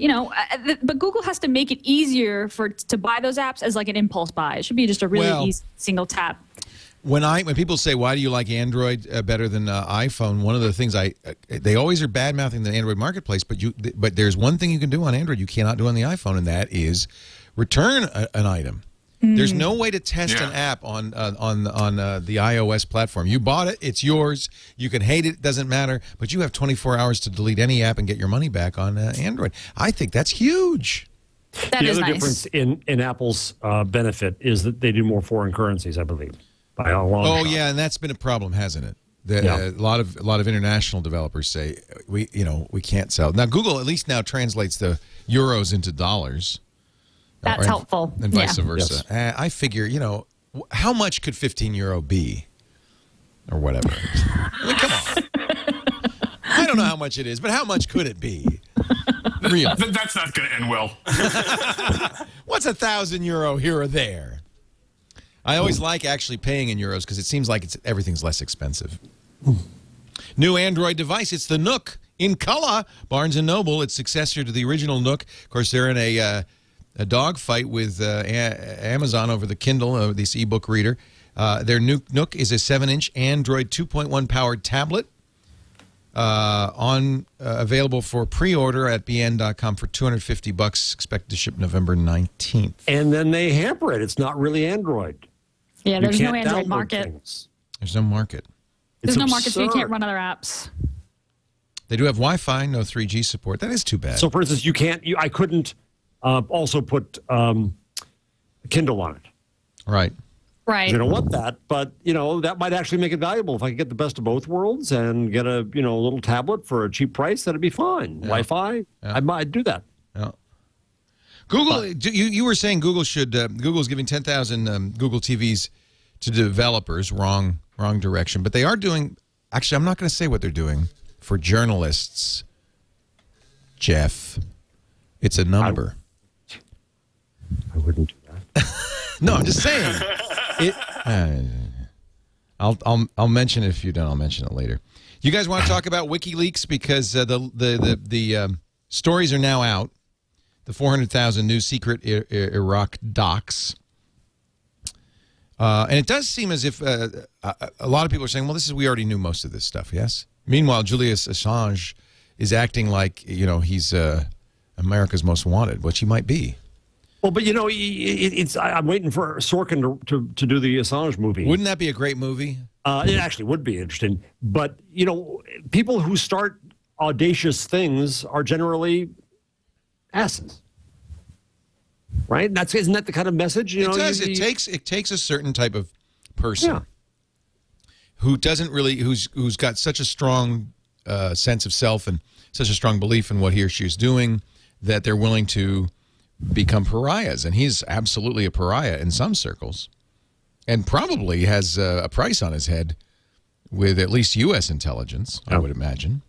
but Google has to make it easier to buy those apps as like an impulse buy. It should be just a really easy single tap. When people say, why do you like Android better than iPhone, one of the things they always are bad-mouthing the Android marketplace, but there's one thing you can do on Android you cannot do on the iPhone, and that is return an item. There's no way to test an app on the iOS platform. You bought it, it's yours. You can hate it, doesn't matter, but you have 24 hours to delete any app and get your money back on Android. I think that's huge. The other difference in Apple's benefit is that they do more foreign currencies, I believe. By a long shot. Yeah, and that's been a problem, hasn't it? A lot of international developers say we can't sell. Now Google at least now translates the euros into dollars. That's helpful. And vice versa. Yes. I figure, how much could €15 be? Or whatever. I mean, come on. I don't know how much it is, but how much could it be? Real. That's not going to end well. What's €1,000 here or there? I always like actually paying in euros because it seems like everything's less expensive. New Android device. It's the Nook in color. Barnes & Noble, its successor to the original Nook. Of course, they're in a dogfight with Amazon over the Kindle, this ebook reader. Their new Nook is a 7-inch Android 2.1 powered tablet. Available for pre-order at bn.com for $250. Expected to ship November 19th. And then they hamper it. It's not really Android. Yeah, there's no Android market. There's no market. There's no market, so you can't run other apps. They do have Wi-Fi, no 3G support. That is too bad. So, for instance, I couldn't also put Kindle on it. Right. Right. You don't want that, but that might actually make it valuable. If I could get the best of both worlds and get a little tablet for a cheap price, that'd be fine. Yeah. Wi-Fi, I might do that. Yeah. Google, you were saying Google should Google's giving 10,000 Google TVs to developers. Wrong direction, but they are doing. Actually, I'm not going to say what they're doing for journalists. Jeff, it's a number. I wouldn't do that. No, I'm just saying. I'll mention it if you don't. I'll mention it later. You guys want to talk about WikiLeaks because the stories are now out. The 400,000 new secret Iraq docs, and it does seem as if a lot of people are saying, "Well, we already knew most of this stuff." Yes. Meanwhile, Julius Assange is acting like he's America's most wanted, which he might be. Well, but I'm waiting for Sorkin to do the Assange movie. Wouldn't that be a great movie? It actually would be interesting. But people who start audacious things are generally asses, right? Isn't that the kind of message? It does. It takes a certain type of person who doesn't really who's got such a strong sense of self and such a strong belief in what he or she is doing that they're willing to become pariahs, and he's absolutely a pariah in some circles, and probably has a price on his head with at least U.S. intelligence, I would imagine.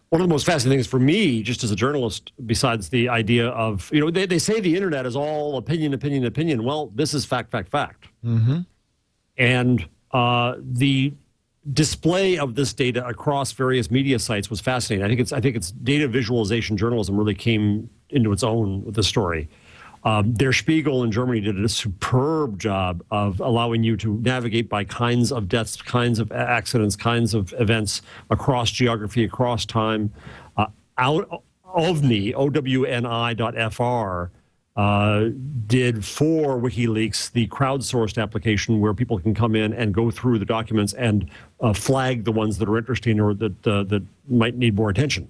One of the most fascinating things for me, just as a journalist, besides the idea of, they say the internet is all opinion. Well, this is fact. Mm-hmm. And the display of this data across various media sites was fascinating. I think it's data visualization journalism really came into its own with the story. Der Spiegel in Germany did a superb job of allowing you to navigate by kinds of deaths, kinds of accidents, kinds of events across geography, across time. OVNI, OWNI.fr, did for WikiLeaks the crowdsourced application where people can come in and go through the documents and flag the ones that are interesting or that might need more attention.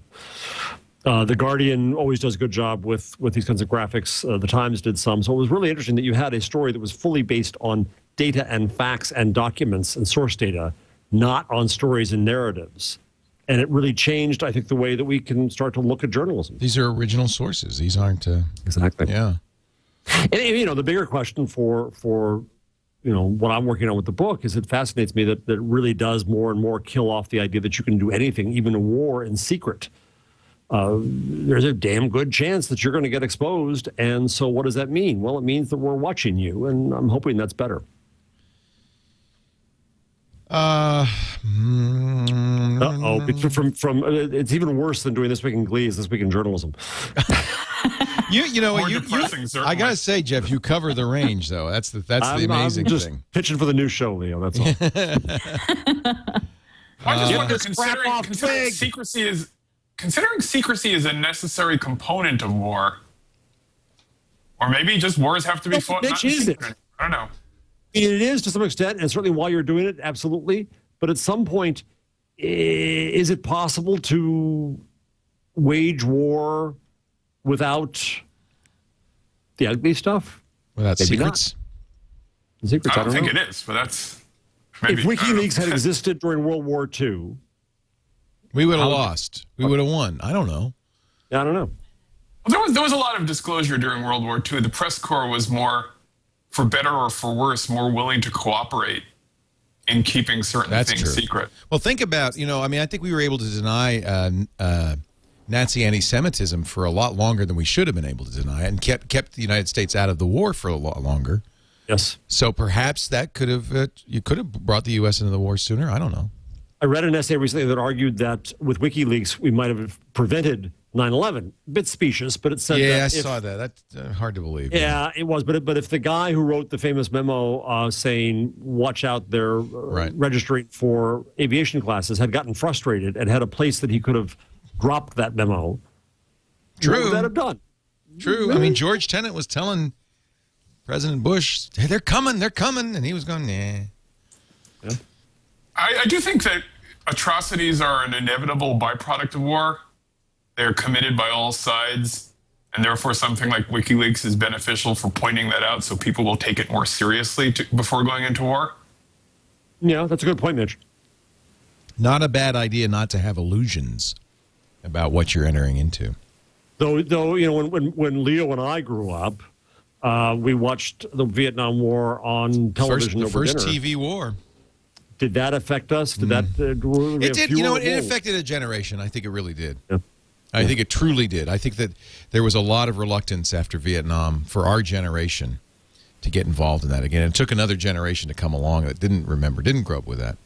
The Guardian always does a good job with these kinds of graphics. The Times did some. So it was really interesting that you had a story that was fully based on data and facts and documents and source data, not on stories and narratives. And it really changed, I think, the way that we can start to look at journalism. These are original sources. These aren't... Exactly. Yeah. And the bigger question for what I'm working on with the book is it fascinates me that it really does more and more kill off the idea that you can do anything, even a war, in secret. There's a damn good chance that you're going to get exposed. And so what does that mean? Well, it means that we're watching you, and I'm hoping that's better. Uh-oh. It's even worse than doing This Week in Glee is This Week in Journalism. I gotta say, Jeff, you cover the range, though. That's the amazing I'm just thing. Pitching for the new show, Leo. That's all. I just wonder, considering secrecy is a necessary component of war, or maybe just wars have to be fought. Not in secret. I don't know. It is to some extent, and certainly while you're doing it, absolutely. But at some point, is it possible to wage war without the ugly stuff? Without secrets? Secrets, I don't think it is, but that's... Maybe, if WikiLeaks had existed during World War II... We would have lost. We would have won. I don't know. Yeah, I don't know. Well, there was a lot of disclosure during World War II. The press corps was more, for better or for worse, more willing to cooperate in keeping certain things secret. Well, think about, I think we were able to deny Nazi anti-Semitism for a lot longer than we should have been able to deny it, and kept the United States out of the war for a lot longer. Yes. So perhaps that could have, you could have brought the U.S. into the war sooner. I don't know. I read an essay recently that argued that with WikiLeaks, we might have prevented 9/11. A bit specious, but it said I saw that. That's hard to believe. Yeah, it was. But if the guy who wrote the famous memo saying, watch out, they're registering for aviation classes, had gotten frustrated and had a place that he could have dropped that memo. True. What would that have done? True. I mean, George Tenet was telling President Bush, hey, they're coming. And he was going, nah. Yeah. I do think that atrocities are an inevitable byproduct of war. They're committed by all sides, and therefore something like WikiLeaks is beneficial for pointing that out so people will take it more seriously before going into war. Yeah, that's a good point, Mitch. Not a bad idea not to have illusions about what you're entering into. Though when Leo and I grew up, we watched the Vietnam War on television the over first dinner. TV war. Did that affect us? Did that? It did. It affected a generation. I think it really did. Yeah. I think it truly did. I think that there was a lot of reluctance after Vietnam for our generation to get involved in that again. It took another generation to come along that didn't grow up with that.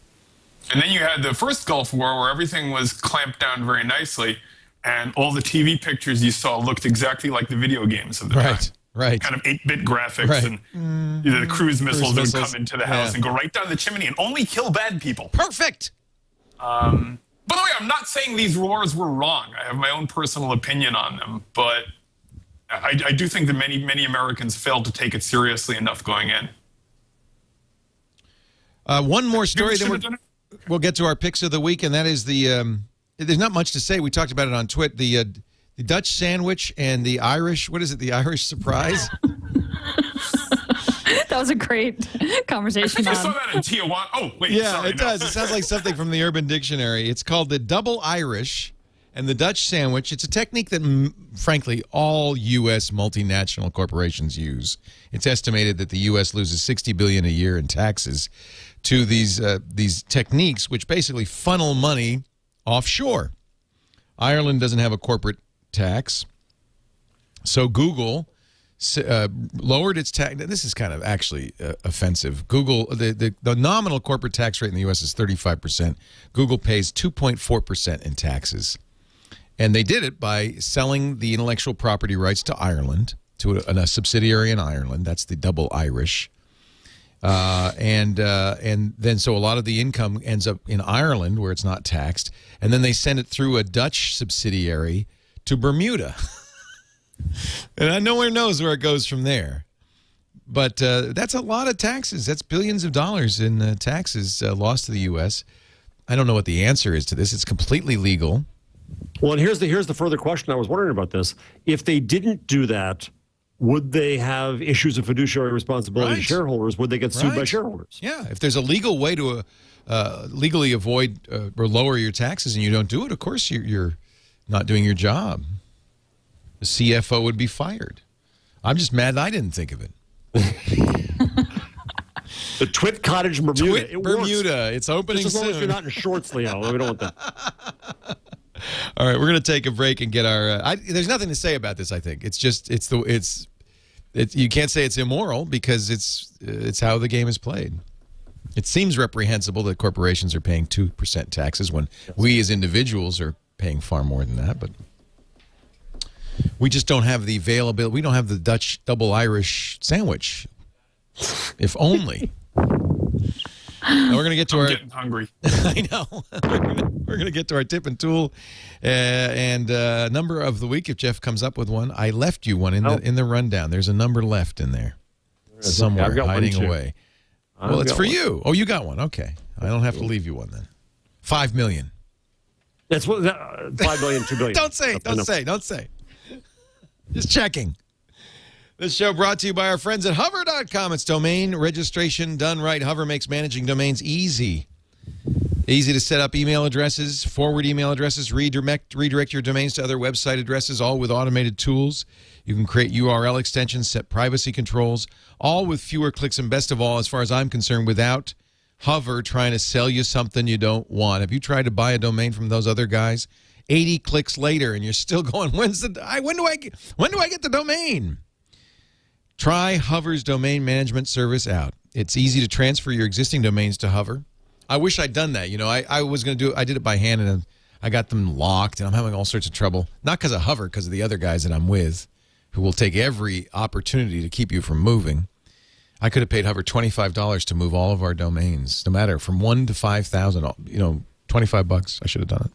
And then you had the first Gulf War where everything was clamped down very nicely, and all the TV pictures you saw looked exactly like the video games of the time. Right. Kind of 8-bit graphics, and the cruise missiles would come into the house and go right down the chimney and only kill bad people. Perfect. By the way, I'm not saying these wars were wrong. I have my own personal opinion on them, but I do think that many Americans failed to take it seriously enough going in. One more story, then we'll get to our picks of the week, and that is the. There's not much to say. We talked about it on TWiT. The Dutch sandwich and the Irish, what is it, the Irish surprise? That was a great conversation. I saw that in Tijuana. Oh, wait. Yeah, sorry, it does. It sounds like something from the Urban Dictionary. It's called the double Irish and the Dutch sandwich. It's a technique that, frankly, all U.S. multinational corporations use. It's estimated that the U.S. loses $60 billion a year in taxes to these techniques, which basically funnel money offshore. Ireland doesn't have a corporate tax, so Google lowered its tax. This is kind of actually offensive. Google, the nominal corporate tax rate in the U.S. is 35%. Google pays 2.4% in taxes, and they did it by selling the intellectual property rights to Ireland, to a subsidiary in Ireland. That's the double Irish. And then so a lot of the income ends up in Ireland where it's not taxed, and then they send it through a Dutch subsidiary to Bermuda. And no one knows where it goes from there. But that's a lot of taxes. That's billions of dollars in taxes lost to the U.S. I don't know what the answer is to this. It's completely legal. Well, and here's the further question. I was wondering about this. If they didn't do that, would they have issues of fiduciary responsibility to shareholders? Would they get sued by shareholders? Yeah. If there's a legal way to legally avoid or lower your taxes and you don't do it, of course you're not doing your job. The CFO would be fired. I'm just mad that I didn't think of it. The TWiT cottage in Bermuda. TWiT Bermuda. It's opening just as long soon. as you're not in shorts, Leo. We don't want that. All right, we're going to take a break and get our. There's nothing to say about this. I think it's just you can't say it's immoral because it's how the game is played. It seems reprehensible that corporations are paying 2% taxes when we as individuals are paying far more than that. But We just don't have the availability. We don't have the Dutch double Irish sandwich. If only. Now we're going to get to I'm getting hungry. I know. We're going to get to our tip and tool and number of the week. If Jeff comes up with one, I left you one in the rundown. There's a number left in there somewhere, hiding away. Well, it's for you. Oh, you got one. Okay, I don't have to leave you one then. 5 million. That's what 5 million, 2 billion. Don't say. Just checking. This show brought to you by our friends at hover.com. It's domain registration done right. Hover makes managing domains easy. Easy to set up email addresses, forward email addresses, redirect your domains to other website addresses, all with automated tools. You can create URL extensions, set privacy controls, all with fewer clicks, and best of all, as far as I'm concerned, without Hover trying to sell you something you don't want. Have you tried to buy a domain from those other guys? 80 clicks later, and you're still going, when do I get the domain? Try Hover's domain management service out. It's easy to transfer your existing domains to Hover. I wish I'd done that. You know, I was going to do it. I did it by hand, and I got them locked, and I'm having all sorts of trouble. Not because of Hover, because of the other guys that I'm with, who will take every opportunity to keep you from moving. I could have paid Hover $25 to move all of our domains, no matter from 1 to 5,000. You know, $25. I should have done it.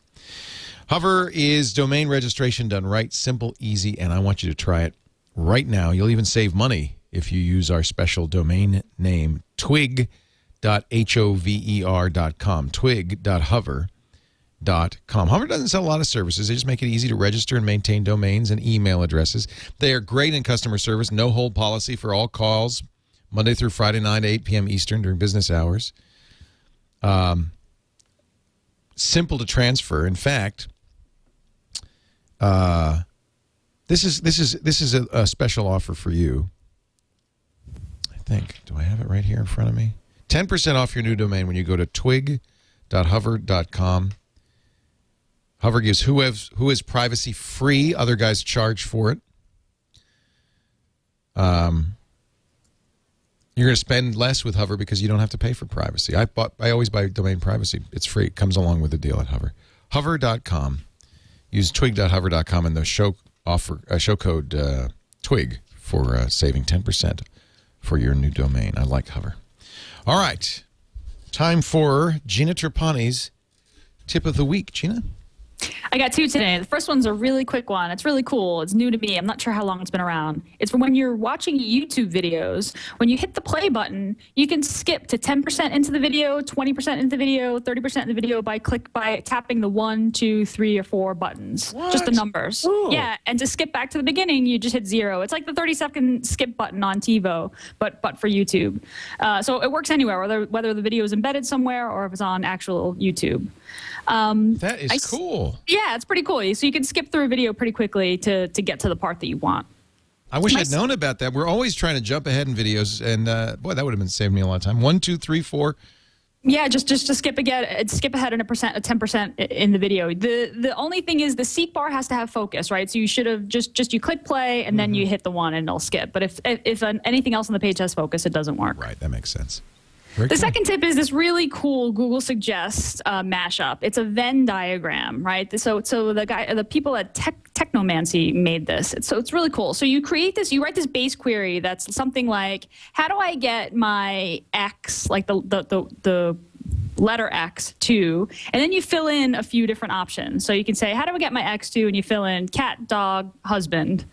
Hover is domain registration done right, simple, easy, and I want you to try it right now. You'll even save money if you use our special domain name, twig.hover.com, twig.hover.com. Hover doesn't sell a lot of services. They just make it easy to register and maintain domains and email addresses. They are great in customer service, no hold policy for all calls, Monday through Friday, 9 to 8 p.m. Eastern during business hours. Simple to transfer. In fact, this is a special offer for you. I think. Do I have it right here in front of me? 10% off your new domain when you go to twig.hover.com. Hover gives who is privacy free. Other guys charge for it. You're going to spend less with Hover because you don't have to pay for privacy. I always buy domain privacy. It's free. It comes along with the deal at Hover. Hover.com. Use twig.hover.com and the show code TWIG for saving 10% for your new domain. I like Hover. All right. Time for Gina Trapani's tip of the week. Gina? I got two today. The first one's a really quick one. It's really cool. It's new to me. I'm not sure how long it's been around. It's for when you're watching YouTube videos. When you hit the play button, you can skip to 10% into the video, 20% into the video, 30% in the video by tapping the 1, 2, 3, or 4 buttons. What? Just the numbers. Ooh. Yeah, and to skip back to the beginning, you just hit 0. It's like the 30-second skip button on TiVo, but for YouTube. So it works anywhere, whether the video is embedded somewhere or if it's on actual YouTube. That is cool. Yeah, it's pretty cool. So you can skip through a video pretty quickly to get to the part that you want. I wish I'd known about that. We're always trying to jump ahead in videos, and boy, that would have saved me a lot of time. 1, 2, 3, 4. Yeah, just to skip ahead a 10% in the video. The only thing is the seek bar has to have focus, right? So you should have you click play and then you hit the 1 and it'll skip. But if anything else on the page has focus, it doesn't work. Right, that makes sense. The second tip is this really cool Google Suggest mashup. It's a Venn diagram, right? So the people at Technomancy made this. So it's really cool. So you create this, you write this base query that's something like, how do I get my X, like the letter X to, and then you fill in a few different options. So you can say, how do I get my X to, and you fill in cat, dog, husband,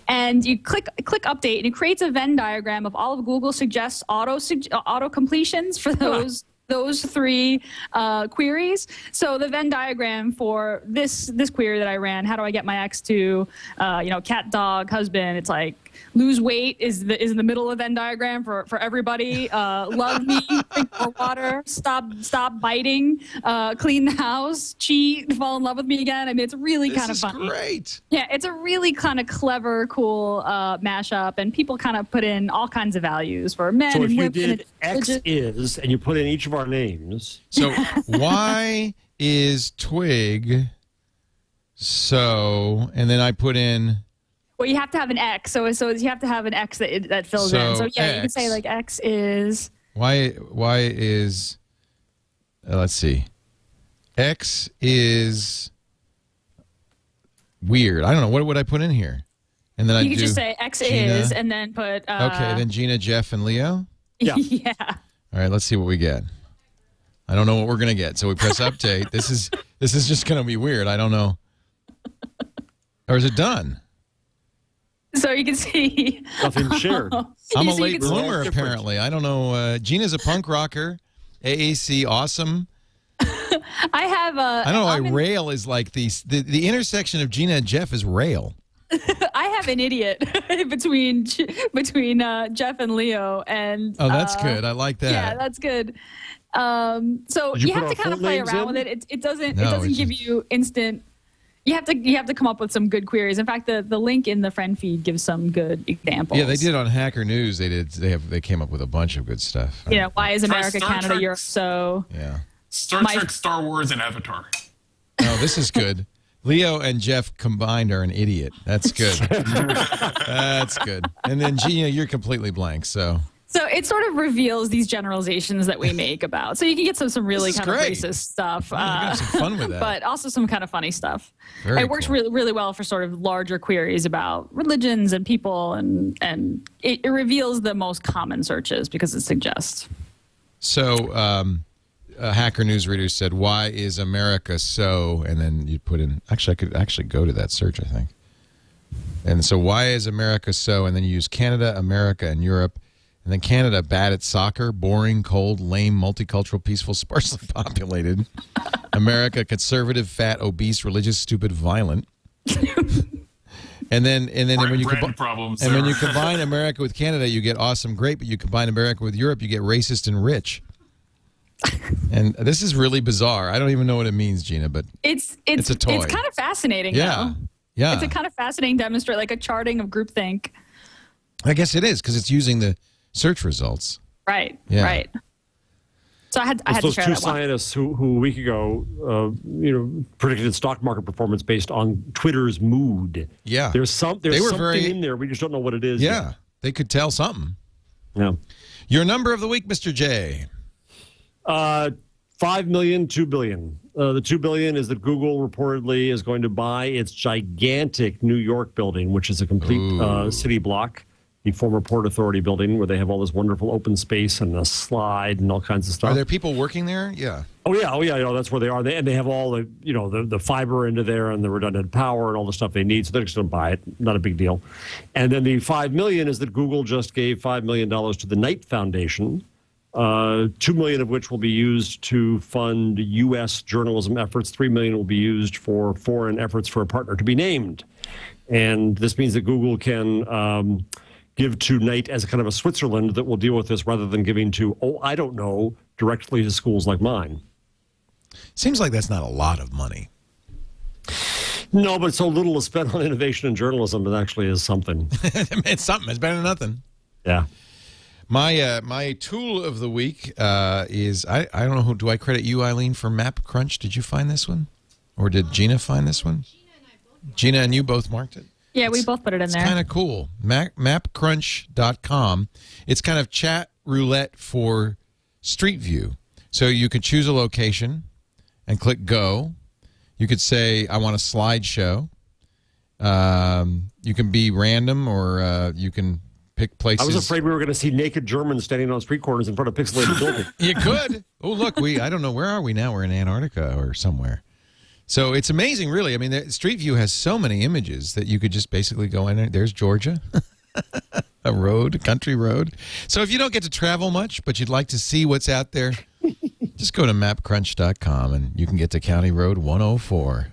and you click update, and it creates a Venn diagram of all of Google Suggest auto completions for those 3 queries. So the Venn diagram for this query that I ran, how do I get my X to, cat, dog, husband? It's like lose weight is in the middle of the Venn diagram for everybody. Love me, drink more water, stop biting, clean the house, cheat, fall in love with me again. I mean, it's really kind of funny. This is great. Yeah, it's a really kind of clever, cool mashup, and people kind of put in all kinds of values for men and women. So if you did X is, and you put in each of our names. So why is Twig so, and then I put in. Well, you have to have an X, so you have to have an X that fills in. So yeah, you can say like X is. Why is? Let's see. X is weird. I don't know. What would I put in here? And then You could just say X Gina. is, and then put. Okay, then Gina, Jeff, and Leo. Yeah. Yeah. All right, let's see what we get. I don't know what we're gonna get, so we press update. This is just gonna be weird. I don't know. Or is it done? So you can see. Nothing shared. I'm a So you late can see- bloomer, apparently. I don't know. Gina's a punk rocker. AAC, awesome. I have a. I don't know why rail is like the intersection of Gina and Jeff is rail. I have an idiot between Jeff and Leo, and Oh, that's good. I like that. yeah, that's good. So Did you you put have to our kind of full play names around in? with it. It doesn't No, it doesn't it's give just- you instant. You have to come up with some good queries. In fact, the link in the friend feed gives some good examples. Yeah, they did on Hacker News. They came up with a bunch of good stuff. You know, why is America, Star Canada, Trek. Europe so? Yeah. Star Trek, Star Wars, and Avatar. Oh, this is good. Leo and Jeff combined are an idiot. That's good. That's good. And then Gina, you're completely blank. So it sort of reveals these generalizations that we make about. So you can get some really This is kind great. of racist stuff, you're gonna have some fun with that. but also some kind of funny stuff. Very It works cool. really well for sort of larger queries about religions and people, and it reveals the most common searches because it suggests. So a Hacker News reader said, "Why is America so?" And then you put in. Actually, I could actually go to that search. I think. And so, why is America so? And then you use Canada, America, and Europe. And then Canada, bad at soccer, boring, cold, lame, multicultural, peaceful, sparsely populated. America, conservative, fat, obese, religious, stupid, violent. And then when you Brand problems. and when there. you combine America with Canada, you get awesome, great. But you combine America with Europe, you get racist and rich. And this is really bizarre. I don't even know what it means, Gina, but It's a toy. It's kind of fascinating. yeah, though. yeah. It's a kind of fascinating demonstrate, like a charting of groupthink. I guess it is because it's using the search results. Right. Yeah. Right. So I had It's to those share two that one. scientists who a week ago, predicted stock market performance based on Twitter's mood. Yeah. There's They were something very- in there. We just don't know what it is. Yeah, they could tell something. Yet. Your number of the week, Mr. J. 5 million, 2 billion. The 2 billion is that Google reportedly is going to buy its gigantic New York building, which is a complete city block, the former Port Authority building, where they have all this wonderful open space and a slide and all kinds of stuff. Are there people working there? Yeah. Oh yeah. That's where they are. And they have all the the fiber into there and the redundant power and all the stuff they need. So they're just going to buy it. Not a big deal. And then the 5 million is that Google just gave $5 million to the Knight Foundation. 2 million of which will be used to fund U.S. journalism efforts. 3 million will be used for foreign efforts for a partner to be named. And this means that Google can give to Knight as a kind of a Switzerland that will deal with this rather than giving to, I don't know, directly to schools like mine. Seems like that's not a lot of money. No, but so little is spent on innovation in journalism, it actually is something. It's something. It's better than nothing. Yeah. My tool of the week is I don't know who do I credit you, Eileen, for Map Crunch? Did you find this one, or did Gina find this one? Gina and you both marked it. Yeah, we both put it in It's there. kind of cool. Mapcrunch.com. It's kind of chat roulette for Street View. So you could choose a location and click go. You could say I want a slideshow. You can be random, or you can pick places. I was afraid we were going to see naked Germans standing on street corners in front of pixelated buildings. You could. Oh, look, I don't know. Where are we now? We're in Antarctica or somewhere. So it's amazing, really. I mean, Street View has so many images that you could just basically go in there. There's Georgia, a road, a country road. So if you don't get to travel much, but you'd like to see what's out there, just go to mapcrunch.com and you can get to County Road 104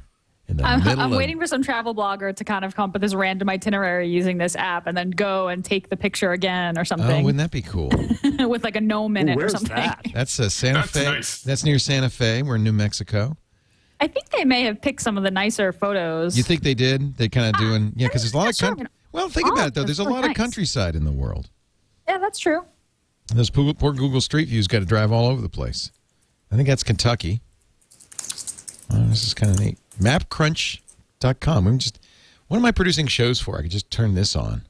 in the middle I'm of... waiting for some travel blogger to kind of come up with this random itinerary using this app and then go and take the picture again or Oh, something wouldn't that be cool? with like a gnome in it or where's something. that? That's Santa That's Fe. nice. That's near Santa Fe. We're in New Mexico. I think they may have picked some of the nicer photos. You think they did? They kind of doing... Yeah, because there's a lot of... Sure. Well, think about it, though. There's a lot of countryside in the world. Yeah, that's true. Those poor Google Street Views got to drive all over the place. I think that's Kentucky. Oh, this is kind of neat. Mapcrunch.com. What am I producing shows for? I could just turn this on.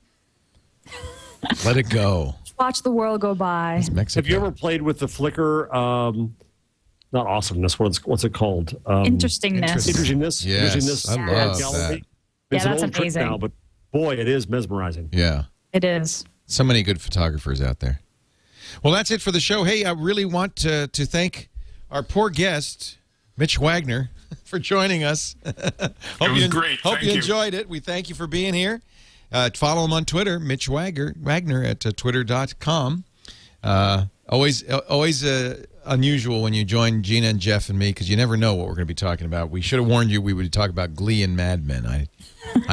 Let it go. Watch the world go by. It's Mexico. Have you ever played with the Flickr? Not awesomeness. What's it called? Interestingness. Interestingness. Yes, Interestingness I love gallery. that. It's Yeah, an that's old trick amazing. now, but boy, it is mesmerizing. Yeah. It is. So many good photographers out there. Well, that's it for the show. Hey, I really want to thank our poor guest, Mitch Wagner, for joining us. It was great. Hope Thank you you. enjoyed it. We thank you for being here. Follow him on Twitter, Mitch Wagner at twitter.com. Always unusual when you join Gina and Jeff and me because you never know what we're going to be talking about. We should have warned you we would talk about Glee and Mad Men. I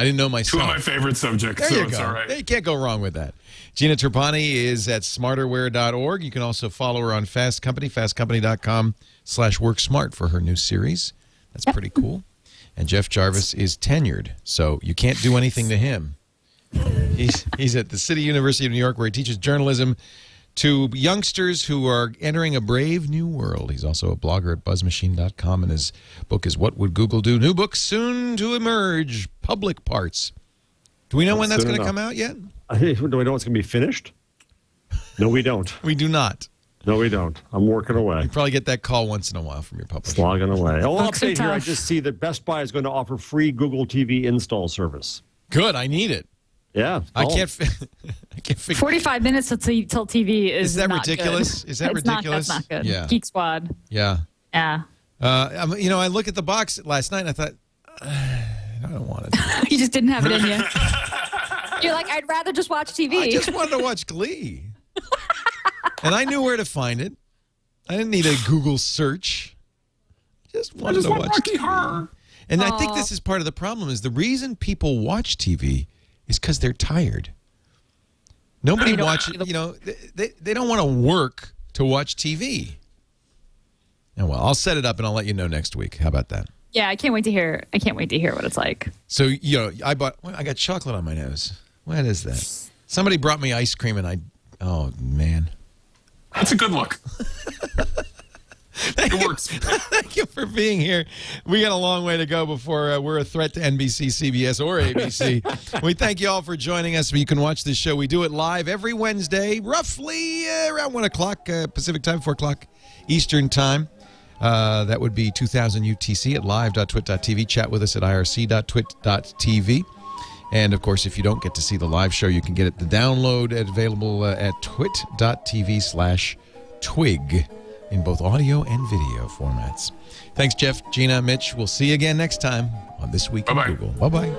didn't know myself. Two of my favorite subjects, There so you it's go. all right. You can't go wrong with that. Gina Trapani is at smarterware.org. You can also follow her on Fast Company, fastcompany.com/worksmart for her new series. That's pretty cool. And Jeff Jarvis is tenured, so you can't do anything to him. He's at the City University of New York where he teaches journalism to youngsters who are entering a brave new world. He's also a blogger at buzzmachine.com, and his book is What Would Google Do? New book soon to emerge, Public Parts. Do we know when that's going to come out yet? Do we know it's going to be finished? No, we don't. We do not. No, we don't. I'm working away. You probably get that call once in a while from your publisher. Slogging away. Oh, Books are update here. I tough. just see that Best Buy is going to offer free Google TV install service. Good, I need it. Yeah. I Oh. can't figure. 45 minutes till TV is that not ridiculous? Good. Is that ridiculous? That's not good. Yeah. Geek Squad. Yeah. Yeah. I looked at the box last night and I thought, I don't want to do it. You just didn't have it in you. You're like, I'd rather just watch TV. I just wanted to watch Glee. And I knew where to find it. I didn't need a Google search. Just wanted to watch Rocky TV. Horror. And I think this is part of the problem is the reason people watch TV is because they're tired. Nobody watches, they don't want to work to watch TV. And well, I'll set it up and I'll let you know next week. How about that? Yeah, I can't wait to hear what it's like. So, I got chocolate on my nose. What is that? Somebody brought me ice cream and oh man. That's a good look. It works. Thank you for being here. We got a long way to go before we're a threat to NBC, CBS, or ABC. We thank you all for joining us. You can watch this show. We do it live every Wednesday, roughly around 1 o'clock Pacific time, 4 o'clock Eastern time. That would be 2000 UTC at live.twit.tv. Chat with us at irc.twit.tv. And, of course, if you don't get to see the live show, you can get it the download available at twit.tv/twig. in both audio and video formats. Thanks, Jeff, Gina, Mitch. We'll see you again next time on This Week in Google. Bye-bye.